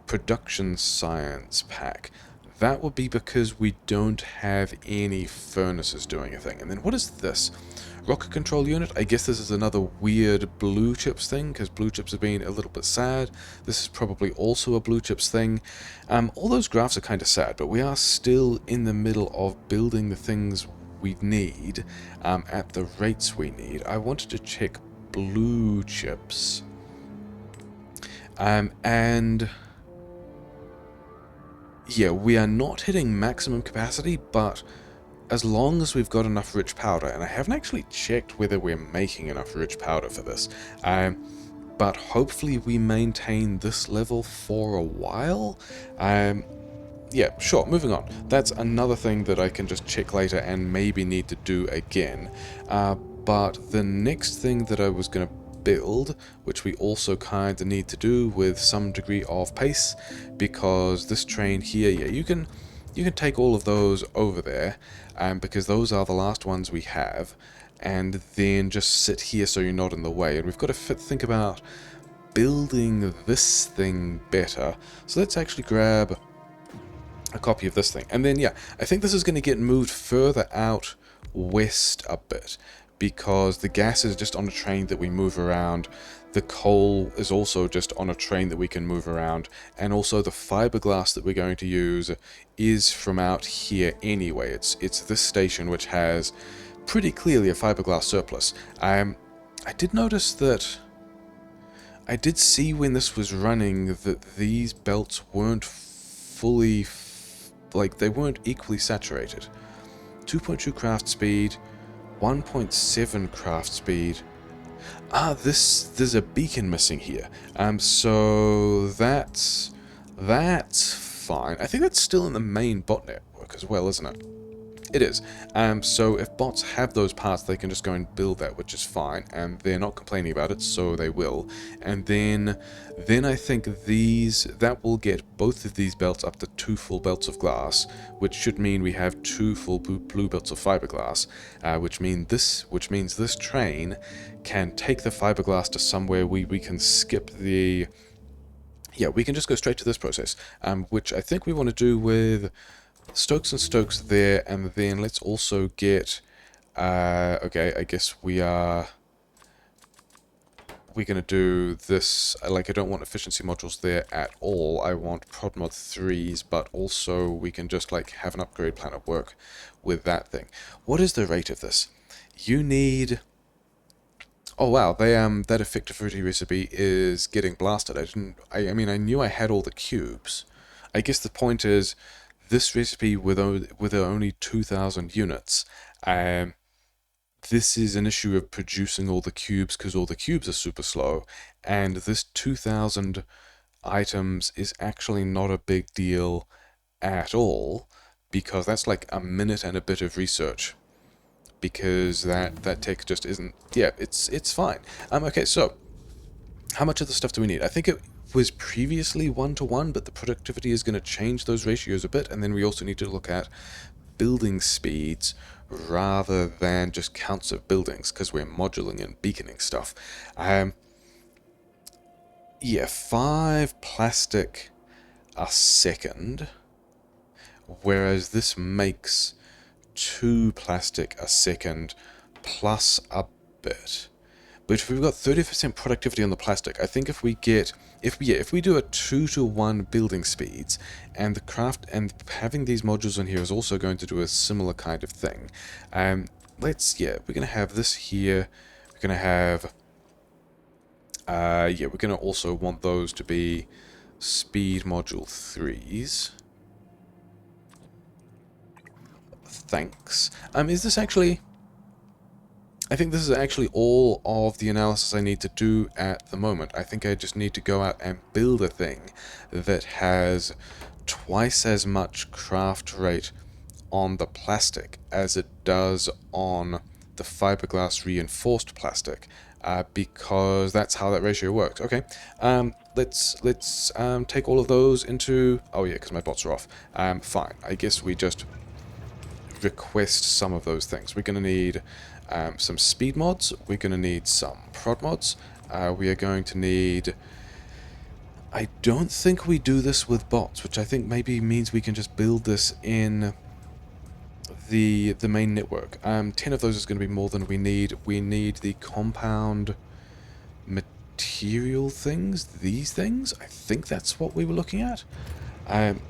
Production science pack. That would be because we don't have any furnaces doing a thing. And then what is this? Rocket control unit? I guess this is another weird blue chips thing, because blue chips have been a little bit sad. This is probably also a blue chips thing. All those graphs are kind of sad, but we are still in the middle of building the things we need at the rates we need. I wanted to check blue chips. And... Yeah, we are not hitting maximum capacity, but as long as we've got enough rich powder, and I haven't actually checked whether we're making enough rich powder for this, but hopefully we maintain this level for a while. Yeah, sure, moving on. That's another thing that I can just check later and maybe need to do again. But the next thing that I was going to build, which we also kind of need to do with some degree of pace, because this train here, yeah, you can take all of those over there, because those are the last ones we have, and then just sit here so you're not in the way. And we've got to think about building this thing better. So let's actually grab a copy of this thing, and then yeah, I think this is going to get moved further out west a bit, because the gas is just on a train that we move around, the coal is also just on a train that we can move around, and also the fiberglass that we're going to use is from out here anyway. It's this station which has pretty clearly a fiberglass surplus. I did notice that I did see when this was running that these belts weren't fully, like, they weren't equally saturated. 2.2 craft speed, 1.7 craft speed. There's a beacon missing here. So that's fine. I think that's still in the main bot network as well, isn't it? It is. So if bots have those parts, they can just go and build that, which is fine, and they're not complaining about it, so they will. And then I think that will get both of these belts up to 2 full belts of glass, which should mean we have 2 full blue belts of fiberglass, which means this train can take the fiberglass to somewhere we can skip the. Yeah, we can just go straight to this process, which I think we want to do with Stokes and Stokes there, and then let's also get, okay, I guess we're going to do this, like, I don't want efficiency modules there at all. I want prod mod 3s, but also we can just, like, have an upgrade plan at work with that thing. What is the rate of this? You need... Oh wow, that effectivity recipe is getting blasted. I mean, I knew I had all the cubes. I guess the point is, this recipe with only 2,000 units, this is an issue of producing all the cubes because all the cubes are super slow, and this 2,000 items is actually not a big deal at all, because that's like a minute and a bit of research, because that tech just isn't... Yeah, it's fine. Okay, so how much of the stuff do we need? I think it was previously 1-to-1, but the productivity is going to change those ratios a bit, and then we also need to look at building speeds rather than just counts of buildings, because we're moduling and beaconing stuff. Yeah, 5 plastic a second, whereas this makes 2 plastic a second plus a bit. But if we've got 30% productivity on the plastic, I think if we do a 2-to-1 building speeds, and the craft and having these modules in here is also going to do a similar kind of thing. We're gonna have this here. We're gonna have we're gonna also want those to be speed module 3s. Thanks. Is this actually... I think this is actually all of the analysis I need to do at the moment. I think I just need to go out and build a thing that has twice as much craft rate on the plastic as it does on the fiberglass reinforced plastic, because that's how that ratio works. Okay, let's take all of those into... Oh yeah, because my bots are off. Fine, I guess we just request some of those things. We're going to need some speed mods, we're going to need some prod mods, we are going to need... I don't think we do this with bots, which I think maybe means we can just build this in the main network. 10 of those is going to be more than we need. We need the compound material things, these things. I think that's what we were looking at. Let's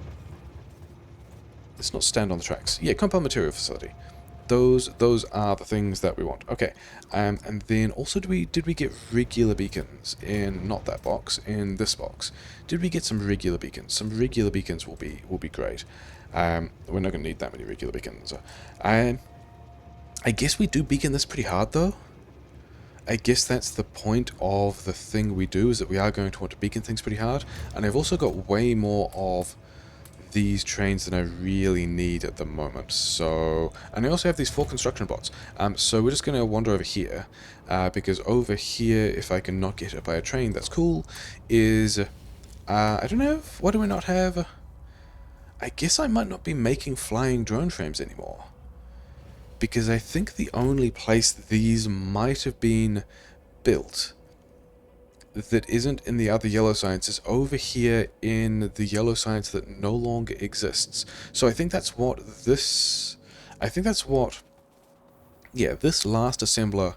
not stand on the tracks. Yeah, compound material facility. Those are the things that we want. Okay, and then also did we get regular beacons in, not that box, in this box? Did we get some regular beacons? Some regular beacons will be great. We're not going to need that many regular beacons. I guess we do beacon this pretty hard though. I guess that's the point of the thing we do, is that we are going to want to beacon things pretty hard. And I've also got way more of these trains than I really need at the moment. So, and I also have these 4 construction bots. So we're just going to wander over here, because over here, if I can not get hit by a train, that's cool. I don't know, what do I not have? I guess I might not be making flying drone frames anymore, because I think the only place these might have been built that isn't in the other yellow science is over here in the yellow science that no longer exists. So I think that's what this... Yeah, this last assembler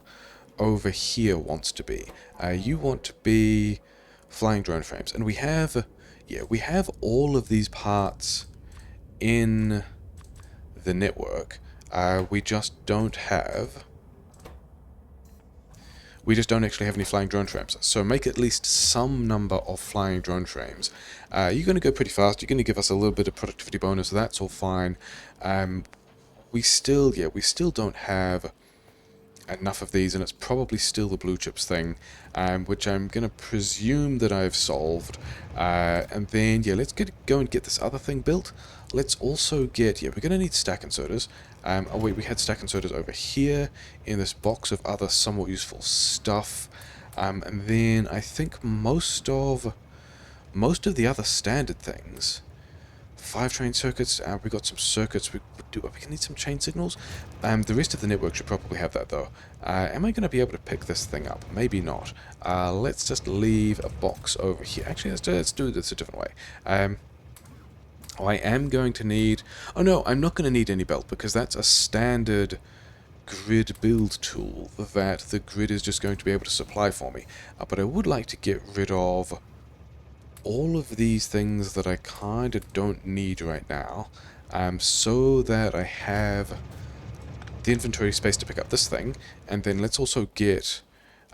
over here wants to be. You want to be flying drone frames. And we have... Yeah, we have all of these parts in the network. We just don't have... we just don't actually have any flying drone trams. So make at least some number of flying drone trams. You're going to go pretty fast. You're going to give us a little bit of productivity bonus. That's all fine. We still don't have enough of these, and it's probably still the blue chips thing, which I'm going to presume that I've solved. And then, yeah, let's go and get this other thing built. Let's also get, yeah, we're going to need stack inserters. Oh wait, we had stack inserters over here in this box of other somewhat useful stuff. And then I think most of the other standard things. 5 train circuits, we got some circuits, we can need some chain signals. The rest of the network should probably have that though. Am I going to be able to pick this thing up? Maybe not. Let's just leave a box over here. Actually, let's do this a different way. I am going to need... Oh no, I'm not going to need any belt, because that's a standard grid build tool that the grid is just going to be able to supply for me. But I would like to get rid of all of these things that I kind of don't need right now, so that I have the inventory space to pick up this thing. And then let's also get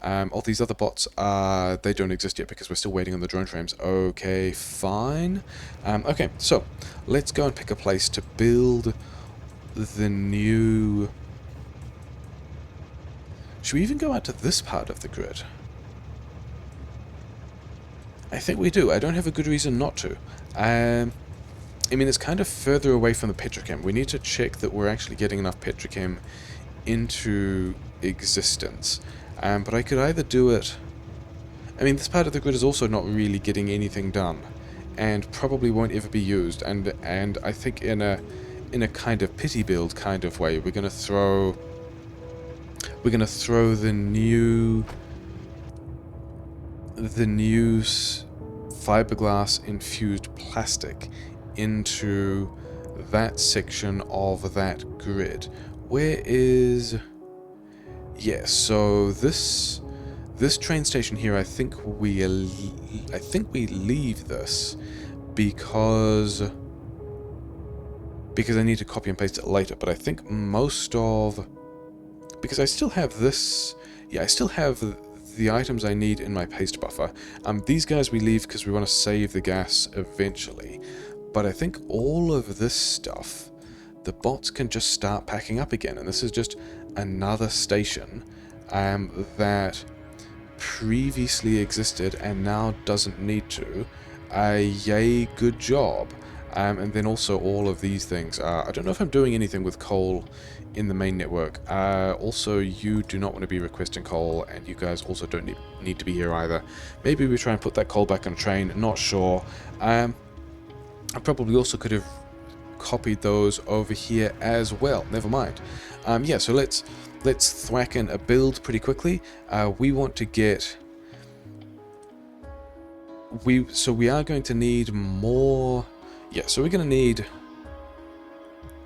all these other bots. They don't exist yet because we're still waiting on the drone frames. Okay, fine. Okay, so let's go and pick a place to build the new... Should we even go out to this part of the grid? I think we do. I don't have a good reason not to. I mean, it's kind of further away from the petrochem. We need to check that we're actually getting enough petrochem into existence. But I could either do it... I mean, this part of the grid is also not really getting anything done, and probably won't ever be used. And I think in a kind of pity build kind of way, we're gonna throw the new fiberglass infused plastic into that section of that grid. Where is... Yeah, so this train station here, I think we leave this because I need to copy and paste it later. But I think because I still have this... Yeah, I still have the items I need in my paste buffer. These guys we leave because we want to save the gas eventually. But I think all of this stuff, the bots can just start packing up again. And this is just another station that previously existed and now doesn't need to. Yay, good job. And then also all of these things. I don't know if I'm doing anything with coal in the main network. Also, you do not want to be requesting coal, and you guys also don't need to be here either. Maybe we try and put that coal back on a train, not sure. I probably also could have copied those over here as well. Never mind. Yeah, so let's thwack in a build pretty quickly. We want to get... So we are going to need more... Yeah, so we're going to need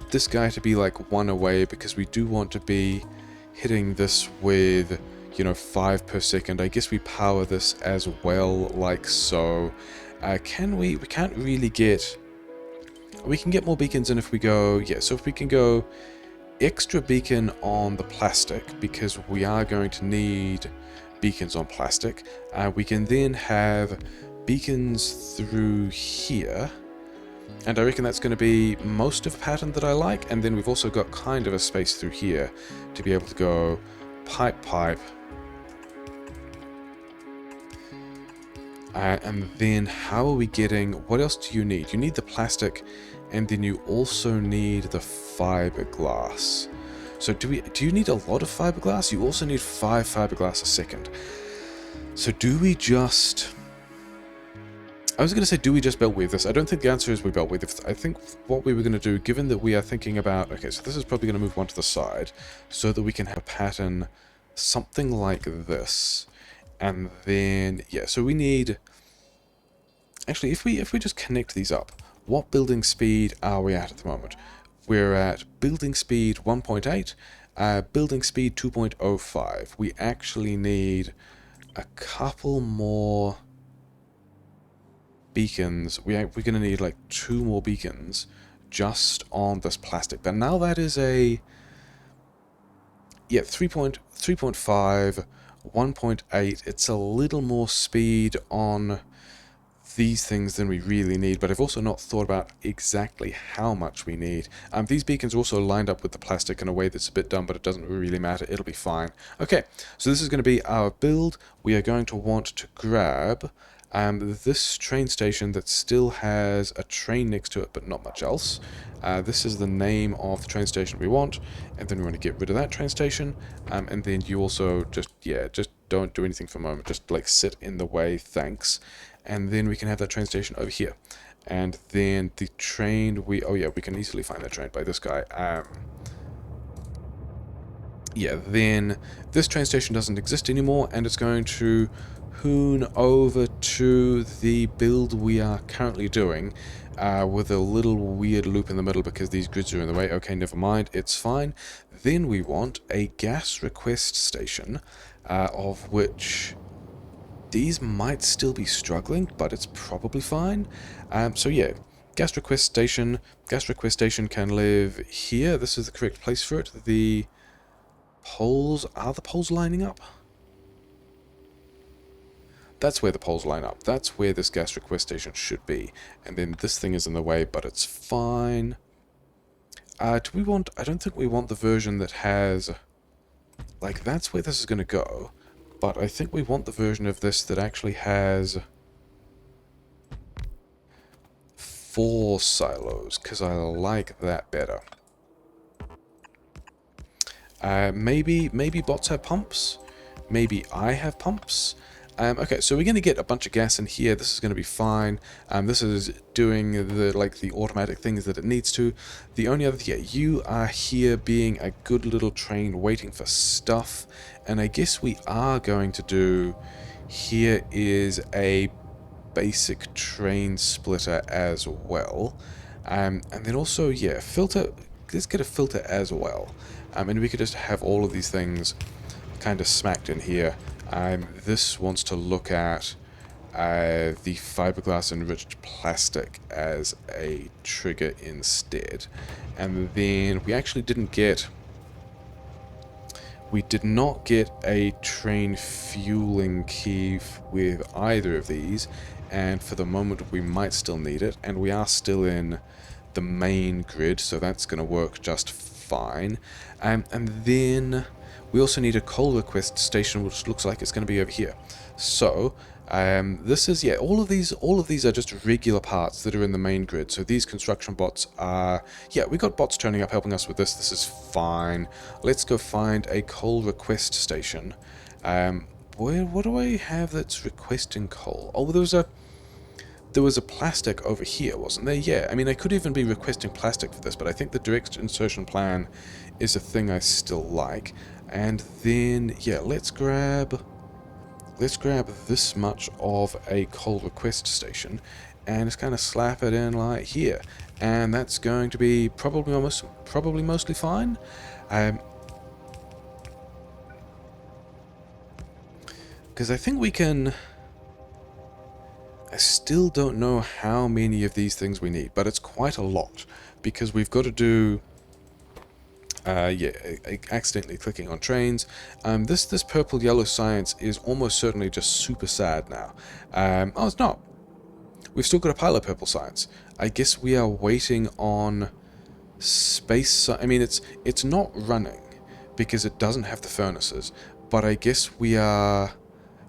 this guy to be like 1 away, because we do want to be hitting this with, 5 per second. I guess we power this as well, like so. We can't really get... We can get more beacons in if we go... Yeah, so if we can go extra beacon on the plastic, because we are going to need beacons on plastic. We can then have beacons through here. And I reckon that's going to be most of a pattern that I like. And then we've also got kind of a space through here to be able to go pipe, pipe. And then how are we getting... What else do you need? You need the plastic, and then you also need the fiberglass. So do you need a lot of fiberglass? You also need 5 fiberglass a second. So do we just... I was going to say, do we just belt weave this? I don't think the answer is we belt weave this. I think what we were going to do, given that we are thinking about... Okay, so this is probably going to move one to the side, so that we can have a pattern something like this. And then, yeah, so we need... Actually, if we just connect these up, what building speed are we at the moment? We're at building speed 1.8, building speed 2.05. We actually need a couple more beacons. We're going to need like 2 more beacons just on this plastic. But now that is a... Yeah, 3.5 1.8. It's a little more speed on these things than we really need, but I've also not thought about exactly how much we need. These beacons are also lined up with the plastic in a way that's a bit dumb, but it doesn't really matter. It'll be fine. Okay, so this is going to be our build. We are going to want to grab this train station that still has a train next to it, but not much else. This is the name of the train station we want, and then we want to get rid of that train station, and then you also just don't do anything for a moment, just like sit in the way, thanks. And then we can have that train station over here. And then the train, oh yeah, we can easily find that train by this guy. Yeah, then this train station doesn't exist anymore, and it's going to hoon over to the build we are currently doing, with a little weird loop in the middle because these grids are in the way. Okay, never mind, it's fine. Then we want a gas request station, of which these might still be struggling, but it's probably fine. So yeah, gas request station can live here. This is the correct place for it. The poles, are the poles lining up? That's where the poles line up. That's where this gas request station should be. And then this thing is in the way, but it's fine. Do we want, I don't think we want the version that has, like, that's where this is going to go. But I think we want the version of this that actually has 4 silos, because I like that better. Maybe bots have pumps. Maybe I have pumps. Okay, so we're going to get a bunch of gas in here. This is going to be fine. This is doing the automatic things that it needs to. The only other thing, yeah, you are here being a good little train waiting for stuff. And I guess we are going to do, here is a basic train splitter as well. And then also, yeah, filter, let's get a filter as well. And we could just have all of these things kind of smacked in here. This wants to look at the fiberglass enriched plastic as a trigger instead. And then we actually didn't get, we did not get a train fueling key with either of these, and for the moment we might still need it, and we are still in the main grid, so that's going to work just fine. And then we also need a coal request station, which looks like it's going to be over here. So this is, yeah, all of these are just regular parts that are in the main grid. So these construction bots are, yeah, we got bots turning up helping us with this. This is fine. Let's go find a coal request station. What do I have that's requesting coal? Oh, there was a plastic over here, wasn't there? Yeah, I mean, I could even be requesting plastic for this, but I think the direct insertion plan is a thing I still like. And then, yeah, let's grab this much of a coal request station and just kind of slap it in like here. And that's going to be probably mostly fine. Because I think we can, I still don't know how many of these things we need, but it's quite a lot, because we've got to do, yeah, accidentally clicking on trains. This purple-yellow science is almost certainly just super sad now. Oh, it's not. We've still got a pile of purple science. I guess we are waiting on space. I mean, it's not running because it doesn't have the furnaces, but I guess we are,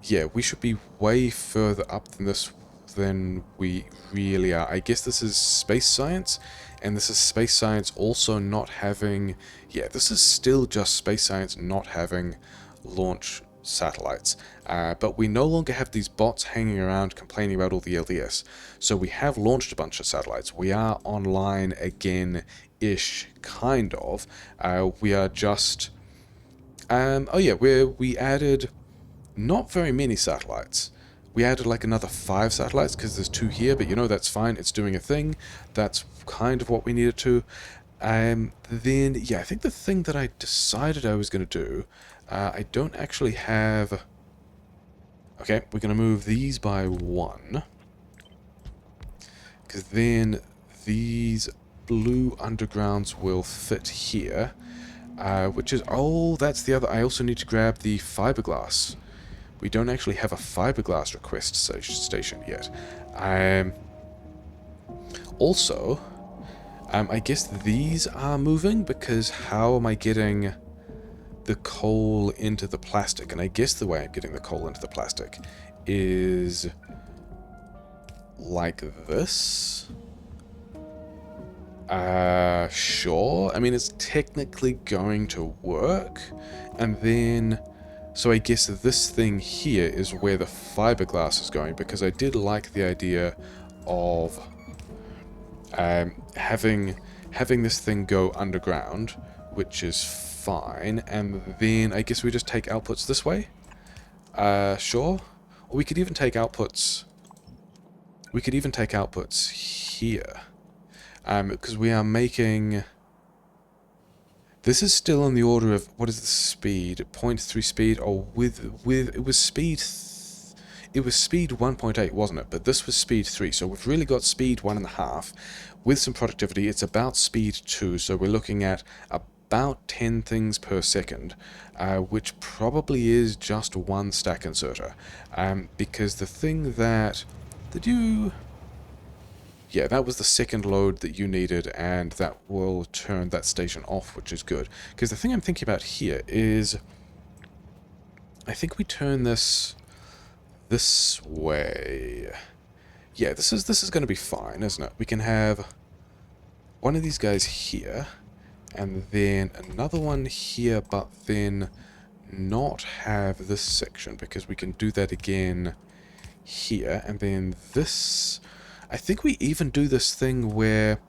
yeah, we should be way further up than this than we really are. I guess this is space science, and this is space science also not having, yeah, this is still just space science not having launch satellites. But we no longer have these bots hanging around complaining about all the LDS. So we have launched a bunch of satellites. We are online again-ish, kind of. We are just, oh yeah, we added not very many satellites. We added like another 5 satellites because there's 2 here, but you know, that's fine. It's doing a thing. That's kind of what we needed to. Then, yeah, I think the thing that I decided I was going to do, I don't actually have... Okay, we're going to move these by 1. Because then these blue undergrounds will fit here. Which is... Oh, that's the other... I also need to grab the fiberglass we don't actually have a fiberglass request station yet. Also, I guess these are moving, because how am I getting the coal into the plastic? And I guess the way I'm getting the coal into the plastic is like this. Sure. I mean, it's technically going to work. And then, so I guess this thing here is where the fiberglass is going, because I did like the idea of having this thing go underground, which is fine. And then I guess we just take outputs this way. Sure. Or we could even take outputs. We could even take outputs here. Because we are making... This is still on the order of... What is the speed? 0.3 speed? Or with... It was speed... It was speed 1.8, wasn't it? But this was speed 3. So we've really got speed 1.5. With some productivity, it's about speed 2. So we're looking at about 10 things per second. Which probably is just one stack inserter. Because the thing that... Did you... Yeah, that was the second load that you needed, and that will turn that station off, which is good. Because the thing I'm thinking about here is... I think we turn this way. Yeah, this is going to be fine, isn't it? We can have one of these guys here, and then another one here, but then not have this section, because we can do that again here, and then this... I think we even do this thing where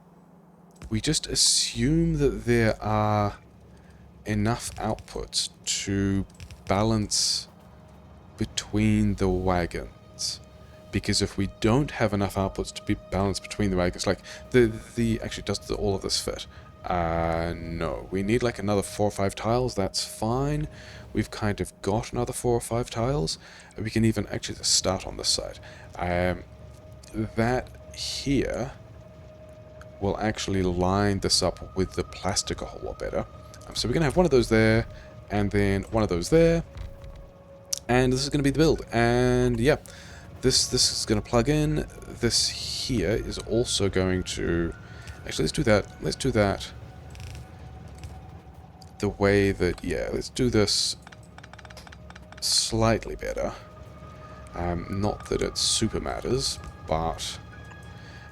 we just assume that there are enough outputs to balance between the wagons. Because if we don't have enough outputs to be balanced between the wagons, like actually, does all of this fit? No. We need like another 4 or 5 tiles. That's fine. We've kind of got another 4 or 5 tiles. We can even actually just start on this side. That here will actually line this up with the plastic a whole lot better. So we're going to have one of those there, and then one of those there, and this is going to be the build. And yeah, this is going to plug in. This here is also going to... Actually, let's do that. Let's do that the way that... Yeah, let's do this slightly better. Not that it super matters, but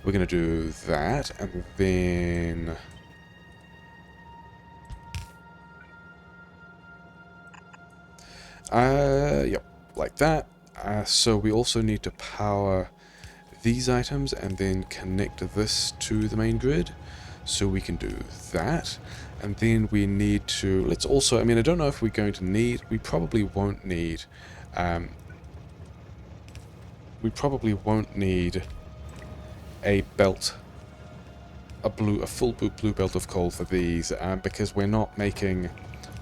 we're going to do that, and then... Yep, like that. So we also need to power these items and then connect this to the main grid. So we can do that. And then we need to... Let's also... I mean, I don't know if we're going to need... We probably won't need... we probably won't need a belt, a full blue belt of coal for these, because we're not making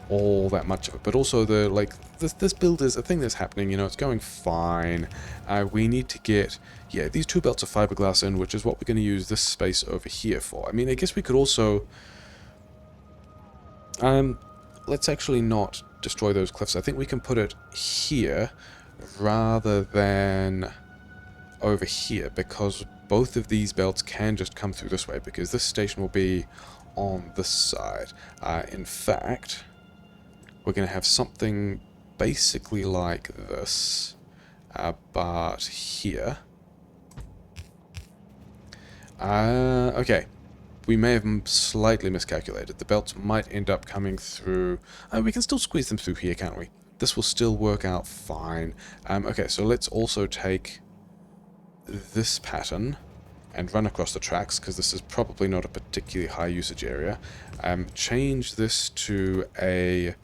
all that much of it. But also this build is a thing that's happening, you know, it's going fine. We need to get, yeah, these 2 belts of fiberglass in, which is what we're going to use this space over here for. I mean, I guess we could also, let's actually not destroy those cliffs. I think we can put it here rather than over here, because both of these belts can just come through this way, because this station will be on this side. In fact, we're going to have something basically like this, but here. Okay, we may have slightly miscalculated. The belts might end up coming through... we can still squeeze them through here, can't we? This will still work out fine. Okay, so let's also take this pattern and run across the tracks, because this is probably not a particularly high usage area. Change this to a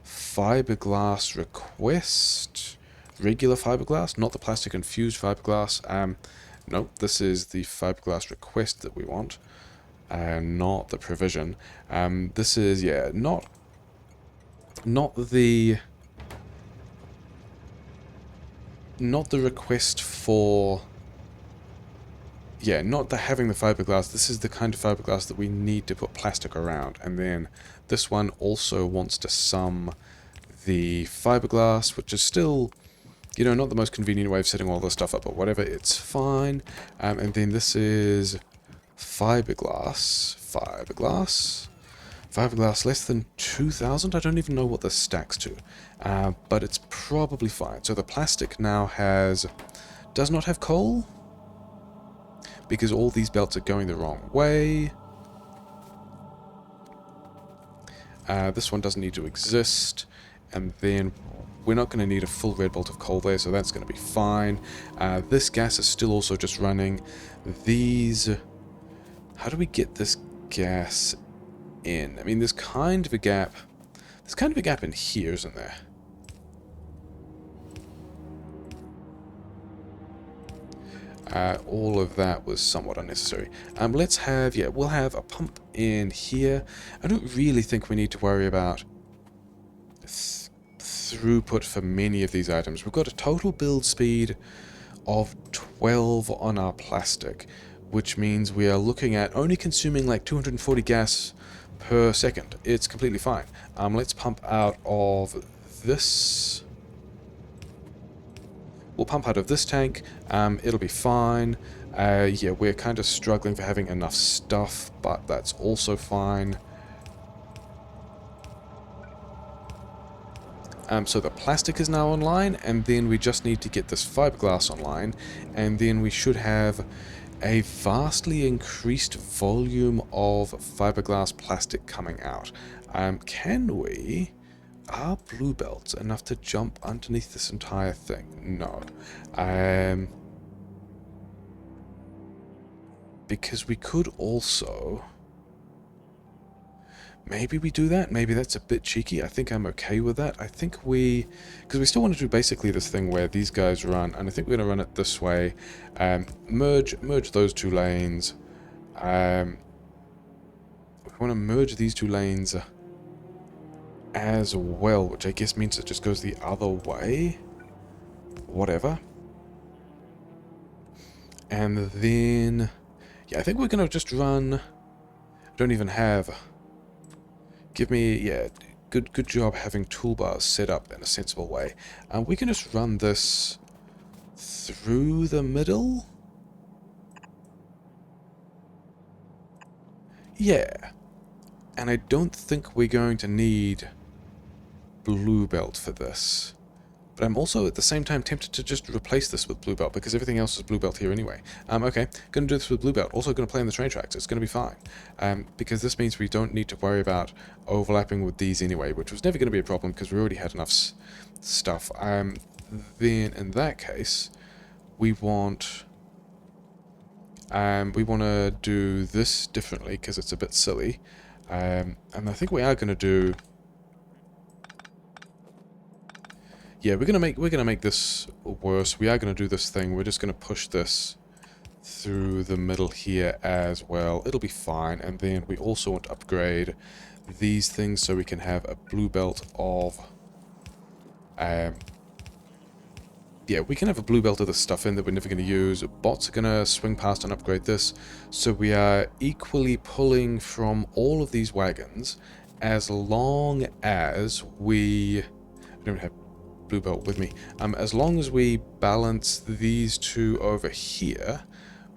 fiberglass request, regular fiberglass, not the plastic infused fiberglass. No, this is the fiberglass request that we want, not the provision. This is, yeah, not the request for... Yeah, not the having the fiberglass. This is the kind of fiberglass that we need to put plastic around. And then this one also wants to sum the fiberglass, which is still You know, not the most convenient way of setting all this stuff up, but whatever, it's fine. And then this is Fibreglass. Fibreglass less than 2,000? I don't even know what this stacks to. But it's probably fine. So the plastic now does not have coal, because all these belts are going the wrong way. This one doesn't need to exist. And then we're not going to need a full red bolt of coal there, so that's going to be fine. This gas is still also just running. These... How do we get this gas in? I mean, there's kind of a gap. There's kind of a gap in here, isn't there? All of that was somewhat unnecessary. Let's have, yeah, we'll have a pump in here. I don't really think we need to worry about throughput for many of these items. We've got a total build speed of 12 on our plastic, which means we are looking at only consuming like 240 gas per second. It's completely fine. Let's pump out of this. We'll pump out of this tank. It'll be fine. Yeah, we're kind of struggling for having enough stuff, but that's also fine. So the plastic is now online, and then we just need to get this fiberglass online, and then we should have a vastly increased volume of fiberglass plastic coming out. Can we... Are blue belts enough to jump underneath this entire thing? No. Because we could also... Maybe we do that. Maybe that's a bit cheeky. I think I'm okay with that. I think we... Because we still want to do basically this thing where these guys run, and I think we're going to run it this way. Merge those two lanes. We want to merge these two lanes as well, which I guess means it just goes the other way. Whatever. And then... Yeah, I think we're going to just run... Don't even have... Give me, yeah, good job having toolbars set up in a sensible way. We can just run this through the middle. Yeah. And I don't think we're going to need blue belt for this. But I'm also at the same time tempted to just replace this with blue belt, because everything else is blue belt here anyway. Okay, going to do this with blue belt. Also going to play on the train tracks. It's going to be fine. Because this means we don't need to worry about overlapping with these anyway, which was never going to be a problem because we already had enough stuff. Then in that case, we want to do this differently because it's a bit silly. And I think we are going to do... Yeah, we're gonna make this worse. We are gonna do this thing. We're just gonna push this through the middle here as well. It'll be fine. And then we also want to upgrade these things so we can have a blue belt of... yeah, we can have a blue belt of this stuff in that we're never going to use. Bots are going to swing past and upgrade this. So we are equally pulling from all of these wagons as long as we... I don't have blue belt with me. As long as we balance these two over here,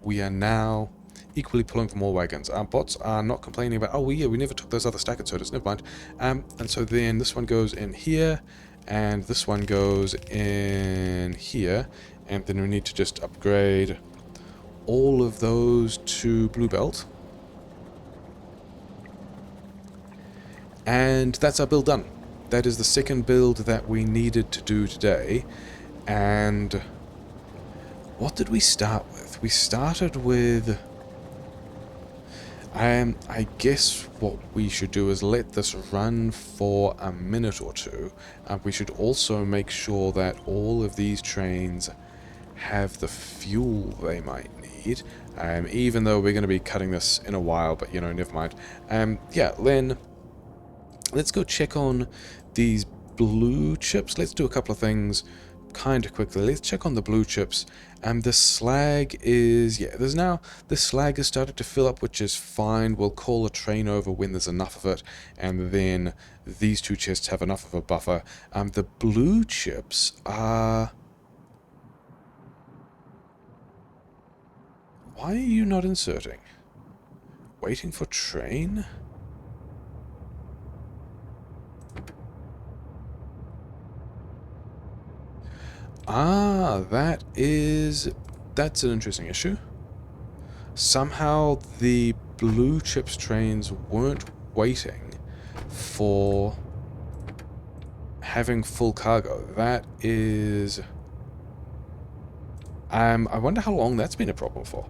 we are now equally pulling from all wagons. Our bots are not complaining about, oh yeah, we never took those other stack of sodas, never mind. And so then this one goes in here, and this one goes in here, and then we need to just upgrade all of those to blue belt. And that's our build done. That is the second build that we needed to do today. And what did we start with? We started with... I guess what we should do is let this run for a minute or two. We should also make sure that all of these trains have the fuel they might need. Even though we're going to be cutting this in a while, but you know, never mind. Yeah, then... Let's go check on these blue chips. Let's do a couple of things kind of quickly. Let's check on the blue chips. The slag is... Yeah, the slag has started to fill up, which is fine. We'll call a train over when there's enough of it. And then these two chests have enough of a buffer. The blue chips are... Why are you not inserting? Waiting for train? Ah, that's an interesting issue. Somehow the blue chips trains weren't waiting for having full cargo. That is... I wonder how long that's been a problem for.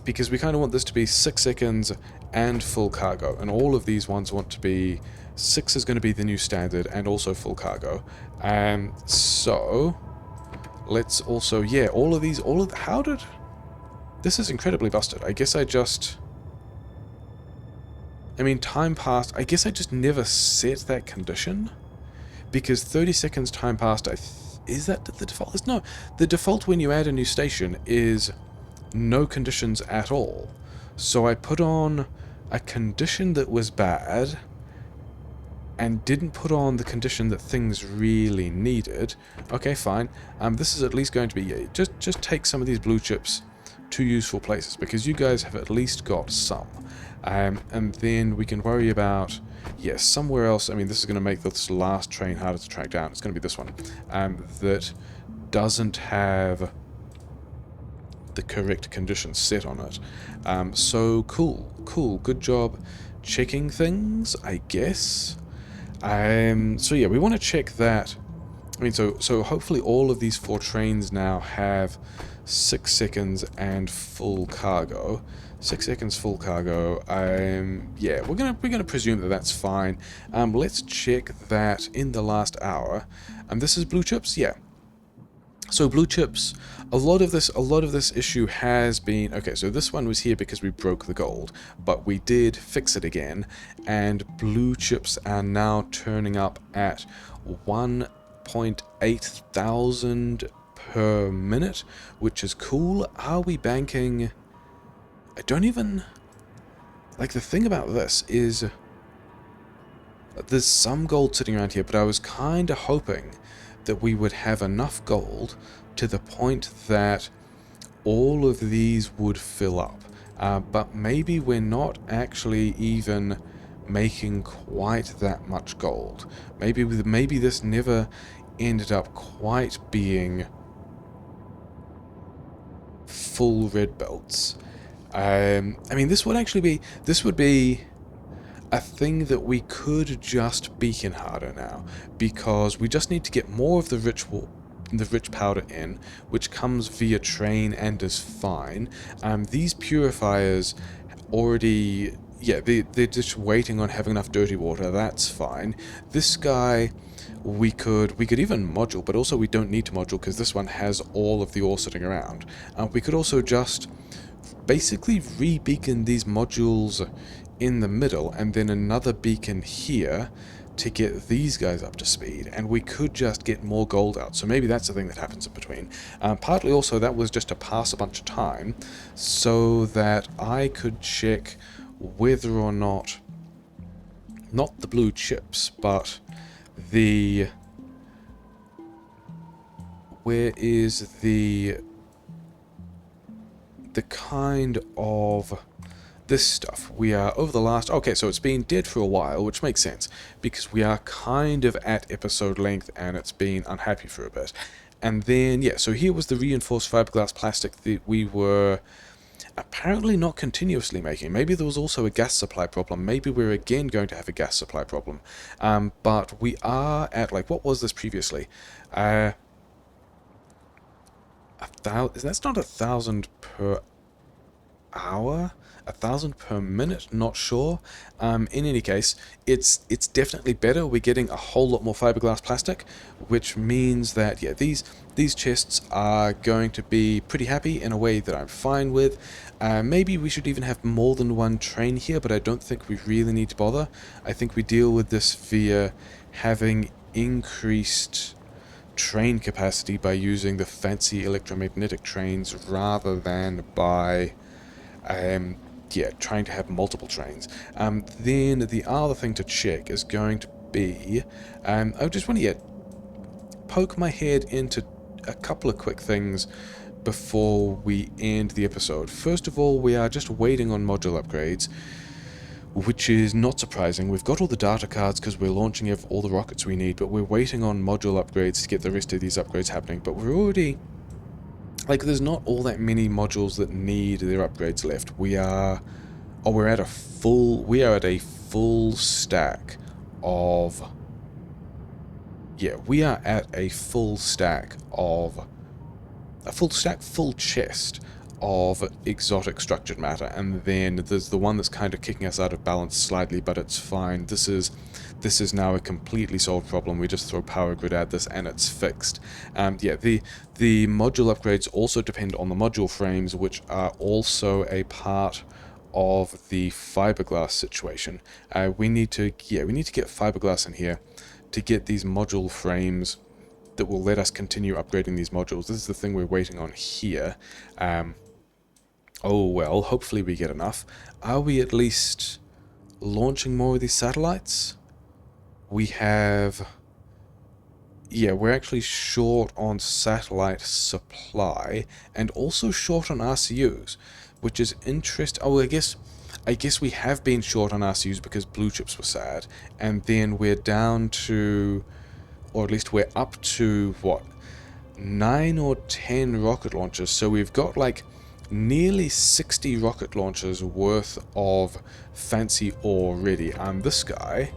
Because we kind of want this to be 6 seconds and full cargo, and all of these ones want to be... 6 is going to be the new standard, and also full cargo. So... let's also... yeah, all of these... how did... this is incredibly busted. I guess I just... I mean, time passed. I guess I just never set that condition. Because 30 seconds time passed, is that the default? No, the default when you add a new station is no conditions at all. So I put on a condition that was bad and didn't put on the condition that things really needed. Okay, fine. This is at least going to be... yeah, just take some of these blue chips to useful places, because you guys have at least got some. And then we can worry about... yes, somewhere else. I mean, this is going to make this last train harder to track down. It's going to be this one. That doesn't have the correct conditions set on it. So, cool. Good job checking things, I guess. So yeah, we want to check that. I mean, so hopefully all of these 4 trains now have 6 seconds and full cargo. 6 seconds full cargo. Yeah, we're gonna presume that that's fine. Let's check that in the last hour. This is blue chips, yeah. So blue chips, a lot of this issue has been... okay, so this one was here because we broke the gold, but we did fix it again, and blue chips are now turning up at 1.8 thousand per minute, which is cool. Are we banking... I don't even... like, the thing about this is... there's some gold sitting around here, but I was kind of hoping that we would have enough gold to the point that all of these would fill up. But maybe we're not actually even making quite that much gold. Maybe this never ended up quite being full red belts. I mean, this would be a thing that we could just beacon harder now, because we just need to get more of the rich powder in, which comes via train and is fine. These purifiers already... yeah, they're just waiting on having enough dirty water. That's fine. This guy, we could even module, but also we don't need to module because this one has all of the ore sitting around. We could also just basically re-beacon these modules in the middle, and then another beacon here to get these guys up to speed, and we could just get more gold out. So maybe that's the thing that happens in between. Partly also that was just to pass a bunch of time so that I could check whether or not the blue chips, but the... where is the kind of... this stuff. We are over the last... okay, so it's been dead for a while, which makes sense, because we are kind of at episode length, and it's been unhappy for a bit. And then, yeah, so here was the reinforced fiberglass plastic that we were apparently not continuously making. Maybe there was also a gas supply problem. Maybe we're again going to have a gas supply problem. But we are at, like, what was this previously? That's not 1,000 per hour? 1,000 per minute? Not sure. In any case, it's definitely better. We're getting a whole lot more fiberglass plastic, which means that, yeah, these chests are going to be pretty happy in a way that I'm fine with. Maybe we should even have more than one train here, but I don't think we really need to bother. I think we deal with this via having increased train capacity by using the fancy electromagnetic trains rather than by yeah, trying to have multiple trains. Then the other thing to check is going to be, I just want to poke my head into a couple of quick things before we end the episode. First of all, we are just waiting on module upgrades, which is not surprising. We've got all the data cards because we're launching all the rockets we need, but we're waiting on module upgrades to get the rest of these upgrades happening. But we're already, like, there's not all that many modules that need their upgrades left. We are at a full stack of, we are at a full chest of exotic structured matter, and then there's the one that's kind of kicking us out of balance slightly, but it's fine. This is now a completely solved problem. We just throw power grid at this and it's fixed. The module upgrades also depend on the module frames, which are also a part of the fiberglass situation. We need to get fiberglass in here to get these module frames that will let us continue upgrading these modules. This is the thing we're waiting on here. Oh well, hopefully we get enough. Are we at least launching more of these satellites? We have... we're actually short on satellite supply, and also short on RCUs, which is interesting. Oh, I guess we have been short on RCUs because blue chips were sad, and then we're down to, or at least we're up to, what, 9 or 10 rocket launchers, so we've got like nearly 60 rocket launchers worth of fancy ore ready. This guy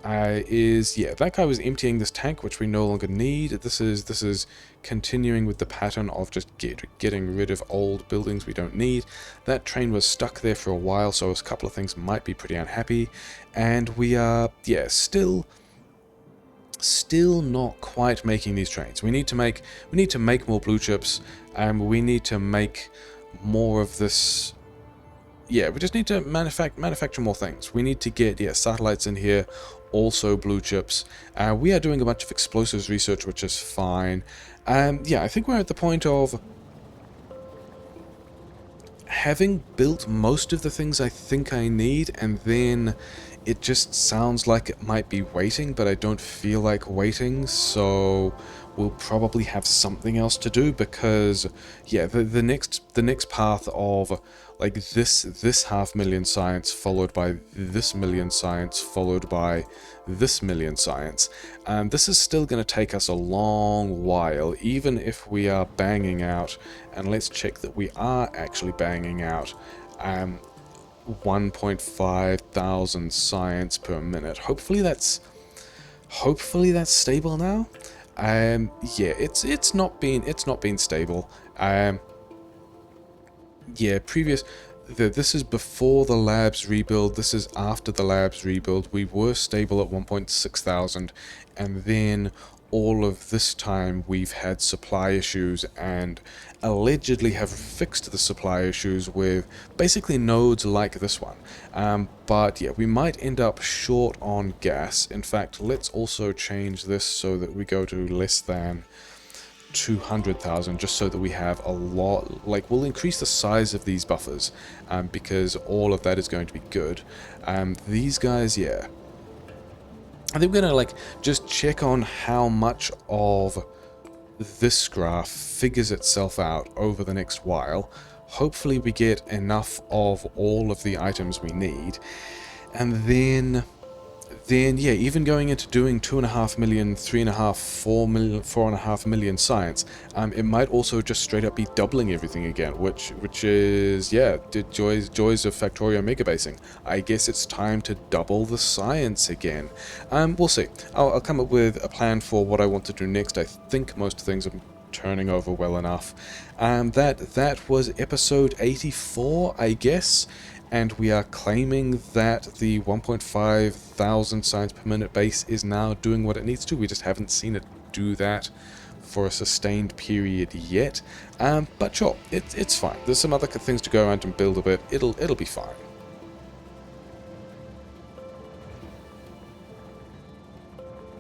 that guy was emptying this tank, which we no longer need. This is continuing with the pattern of just getting rid of old buildings we don't need. That train was stuck there for a while, so a couple of things might be pretty unhappy, and we are still not quite making these trains. We need to make more blue chips, and we need to make more of this. We just need to manufacture more things. We need to get satellites in here, also blue chips. We are doing a bunch of explosives research, which is fine. I think we're at the point of having built most of the things I think I need, and then it just sounds like it might be waiting, but I don't feel like waiting, so we'll probably have something else to do, because the next path of like this 500,000 science followed by this million science followed by this million science, this is still going to take us a long while, even if we are banging out, and let's check that we are actually banging out 1.5 thousand science per minute. Hopefully that's stable now. It's not been stable. This is before the labs rebuild, this is after the labs rebuild. We were stable at 1.6 thousand, and then all of this time we've had supply issues, and allegedly have fixed the supply issues with basically nodes like this one. But we might end up short on gas. In fact, let's also change this so that we go to less than 200,000, just so that we have a lot. Like, we'll increase the size of these buffers, because all of that is going to be good. These guys, I think we're gonna just check on how much of this graph figures itself out over the next while. Hopefully we get enough of all of the items we need, and then even going into doing 2.5 million, 3.5, 4 million, 4.5 million science, it might also just straight up be doubling everything again, which is the joys of Factorio megabasing. I guess it's time to double the science again. We'll see. I'll come up with a plan for what I want to do next. I think most things are turning over well enough. That was episode 84, I guess. And we are claiming that the 1.5 thousand science per minute base is now doing what it needs to. We just haven't seen it do that for a sustained period yet. But sure, it's fine. There's some other things to go around and build a bit. It'll be fine.